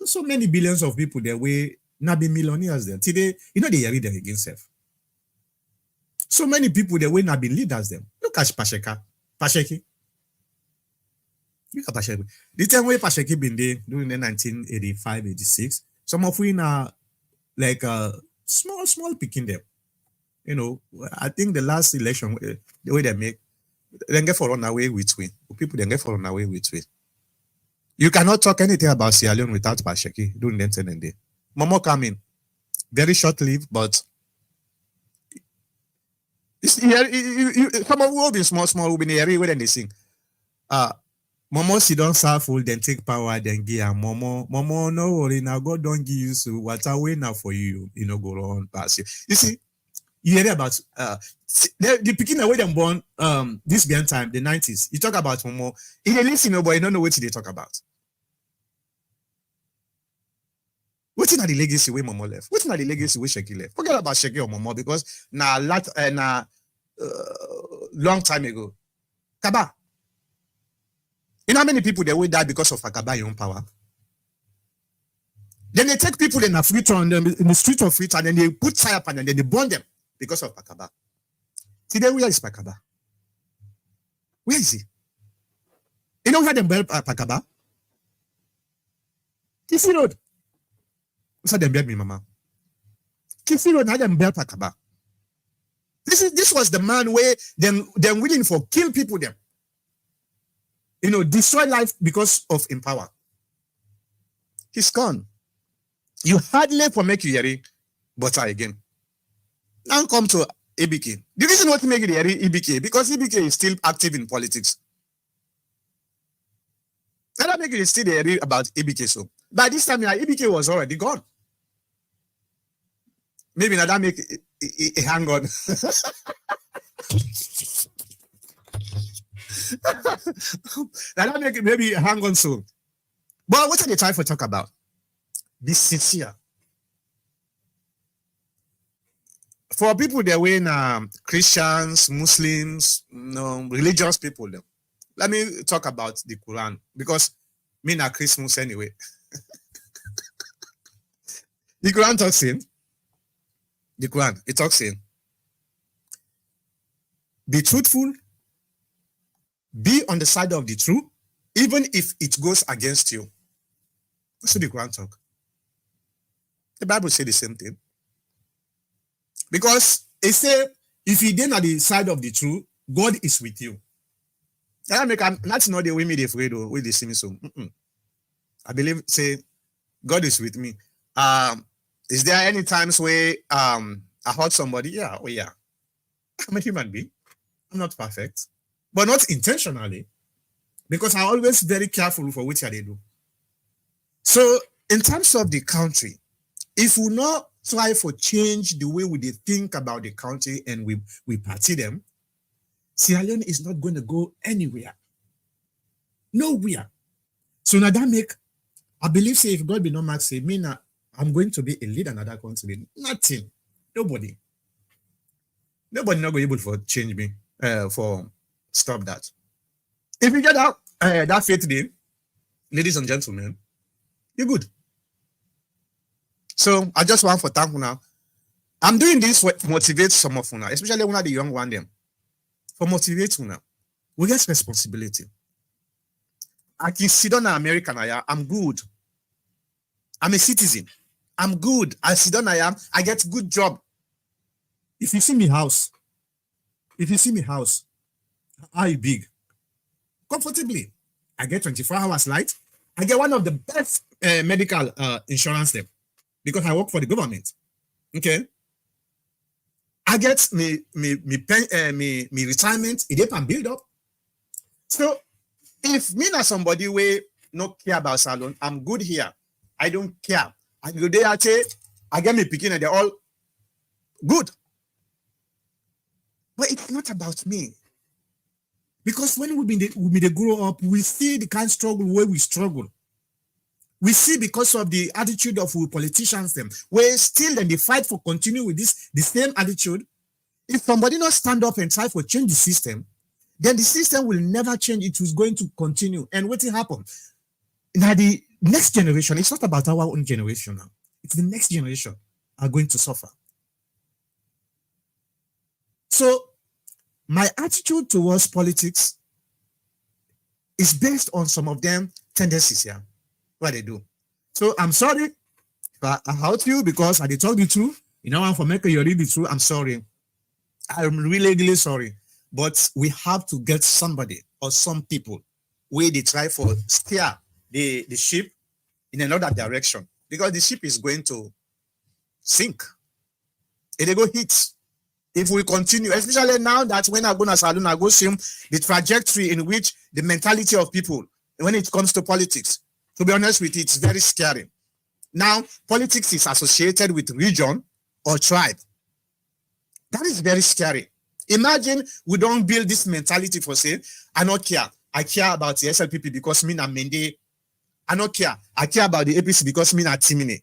so many billions of people that way not be millionaires there. Today, you know they are them against self. So many people that way not be leaders them. Look at Pasheki. Look at Pasheki. The time where Pasheki been there during the 1985, 86, some of we now like small picking them. You know, I think the last election, the way they make, they get for run away with we. People they get for run away with we. You cannot talk anything about Sierra Leone without Pasheki during the 10 day. Momo come in, very short-lived, but some of will be small, will be in the area where they sing. Momo sit down full, then take power, then give Momo, no worry, now God don't give you so what's away now for you, you know, go on past you. You see, you hear about the picking away them born this behind time, the 90s. You talk about Momo, he they listen, but you don't know what they talk about. What's in the legacy where Momo left? What's in the legacy where Sheki left? Forget about Sheki or Momo because long time ago. Kaba, You know how many people they will die because of Akaba your own power? Then they take people in the street of Freetown, and then they put fire upon them, and then they burn them because of Akaba. Today, where is Pakaba? Where is he? You know how they built Pakaba? Kifi Road. What's that they built me, Mama? Kifi Road, how they built Pakaba? This was the man where them willing for kill people them. You know, destroy life because of empower. He's gone. You hardly for make you hear it, but again. Now come to ABK. The reason what make it hear EBK, because EBK is still active in politics. That make it still hear about ABK. So by this time, EBK was already gone. Maybe now that make a hang on. That make it maybe hang on soon. But what are they trying to talk about? Be sincere. For people that were Christians, Muslims, religious people, let me talk about the Quran, because me not Christmas anyway. The Quran talks in. The Quran, it talks in. Be truthful. Be on the side of the truth, even if it goes against you. That's what the Quran talk. The Bible say the same thing. Because it say, if you didn't at the side of the truth, God is with you. That's not the way me they afraid of with the same so. I believe say God is with me. Is there any times where I hurt somebody? Yeah, oh yeah. I'm a human being. I'm not perfect, but not intentionally, because I'm always very careful for which I do. So in terms of the country, if we not try for change the way we think about the country and we party them, Sierra Leone is not going to go anywhere. Nowhere. So now that make, I believe, say, if God be not mad, say, me now, I'm going to be a leader in another country. Nothing. Nobody not going to be able to change me, for stop that. If you get that faith day, ladies and gentlemen, you're good. So I just want to thank you now. I'm doing this to motivate some of you now, especially when the young one them. For motivate you now. We get responsibility. I can sit down in America now. I'm good. I'm a citizen. I'm good. I sit down I get good job. If you see me house, I big. Comfortably. I get 24 hours light. I get one of the best medical insurance them, because I work for the government. Okay. I get me retirement, it can build up. So if me not somebody way not care about salon, I'm good here. I don't care. I go there, I get me picking and they're all good. But it's not about me. Because when we grow up, we see the kind of struggle where we struggle. We see because of the attitude of politicians them, where still then they fight for continue with the same attitude. If somebody not stand up and try to change the system, then the system will never change. It is going to continue. And what will happen? Now the next generation, it's not about our own generation now. It's the next generation are going to suffer. So my attitude towards politics is based on some of them tendencies here. What they do. So I'm sorry if I hurt you because I did talk the truth. You know, I'm for making you read the truth. I'm sorry. I'm really, really sorry. But we have to get somebody or some people where they try for steer the ship in another direction, because the ship is going to sink. It go hit. If we continue, especially now that when I go to Salon, I go see the trajectory in which the mentality of people when it comes to politics. To be honest with you, it's very scary. Now, politics is associated with region or tribe. That is very scary. Imagine we don't build this mentality for say, I don't care. I care about the SLPP because me na Mende. I don't care. I care about the APC because me na Timine.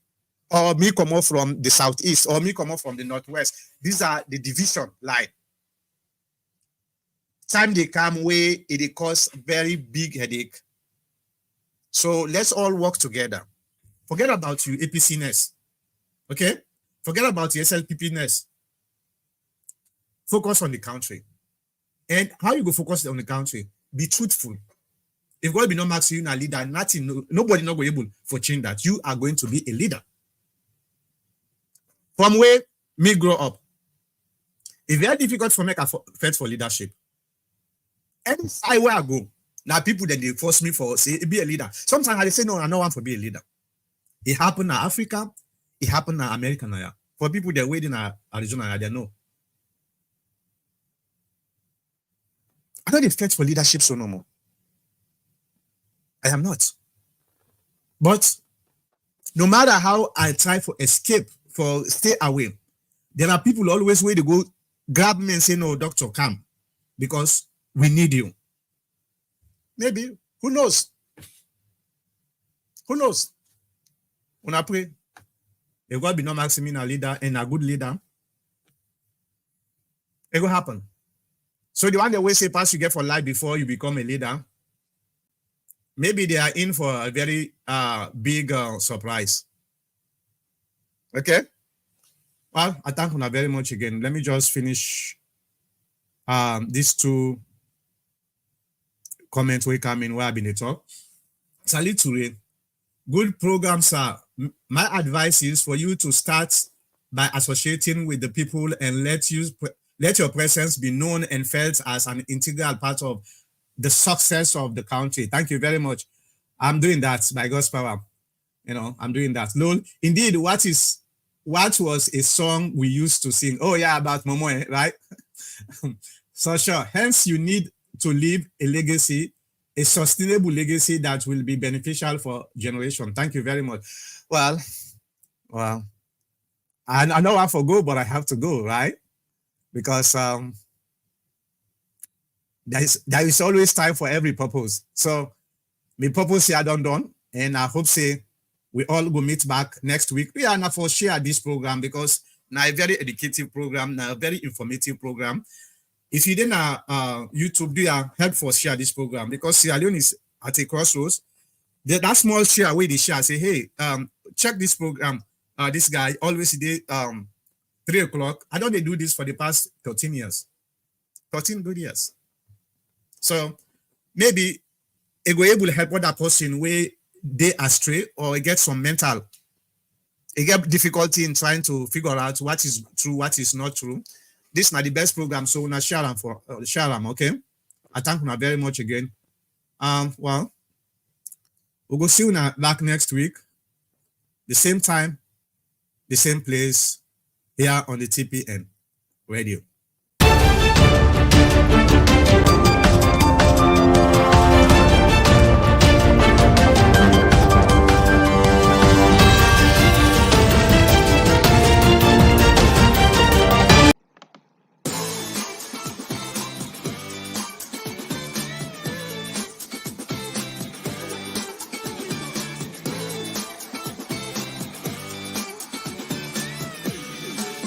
Or me come off from the southeast, or me come off from the northwest. These are the division line. Time they come where it cause very big headache So let's all work together. Forget about your APC-ness. Okay? Forget about your SLPP-ness. Focus on the country. And how you go focus on the country? Be truthful. If God be not marks you a leader, nothing, nobody not going able for change that. You are going to be a leader. From where me grow up, it's very difficult for me to fight for leadership. Any side where I go, now people that they force me for say be a leader. Sometimes I say no, I don't want to be a leader. It happened in Africa, it happened in America now. For people that waiting in Arizona, they know. I don't fight for leadership so no more. I am not. But no matter how I try for escape, for stay away, there are people always where they go grab me and say, no, doctor, come. Because we need you. Maybe. Who knows? Who knows? When I pray, if God be not maxing me a leader and a good leader, it will happen. So the one that we say pass you get for life before you become a leader, maybe they are in for a very big surprise. Okay? Well, I thank you very much again. Let me just finish these two comments we come in where I've been talk. Salute to good programs are. My advice is for you to start by associating with the people and let your presence be known and felt as an integral part of the success of the country. Thank you very much. I'm doing that by God's power. I'm doing that. Lol, indeed, what was a song we used to sing? Oh yeah, about Momoe, right? So sure. Hence, you need to leave a legacy, a sustainable legacy that will be beneficial for generation. Thank you very much. Well, I know I have to go, but I have to go, right? Because there is always time for every purpose. So my purpose here done, and I hope say we all go meet back next week. We are not for share this program because now a very educative program, now a very informative program. If you didn't YouTube, do help for share this program because Sierra Leone is at a crossroads. That small share where they share say, hey, check this program. This guy always did 3 o'clock. I know they do this for the past 13 years. 13 good years. So maybe it will able to help other person where they astray or get some mental. It get difficulty in trying to figure out what is true, what is not true. This is not the best program, so we'll share them, okay? I thank you very much again. Well, we'll go see you back next week. The same time, the same place, here on the TPN radio.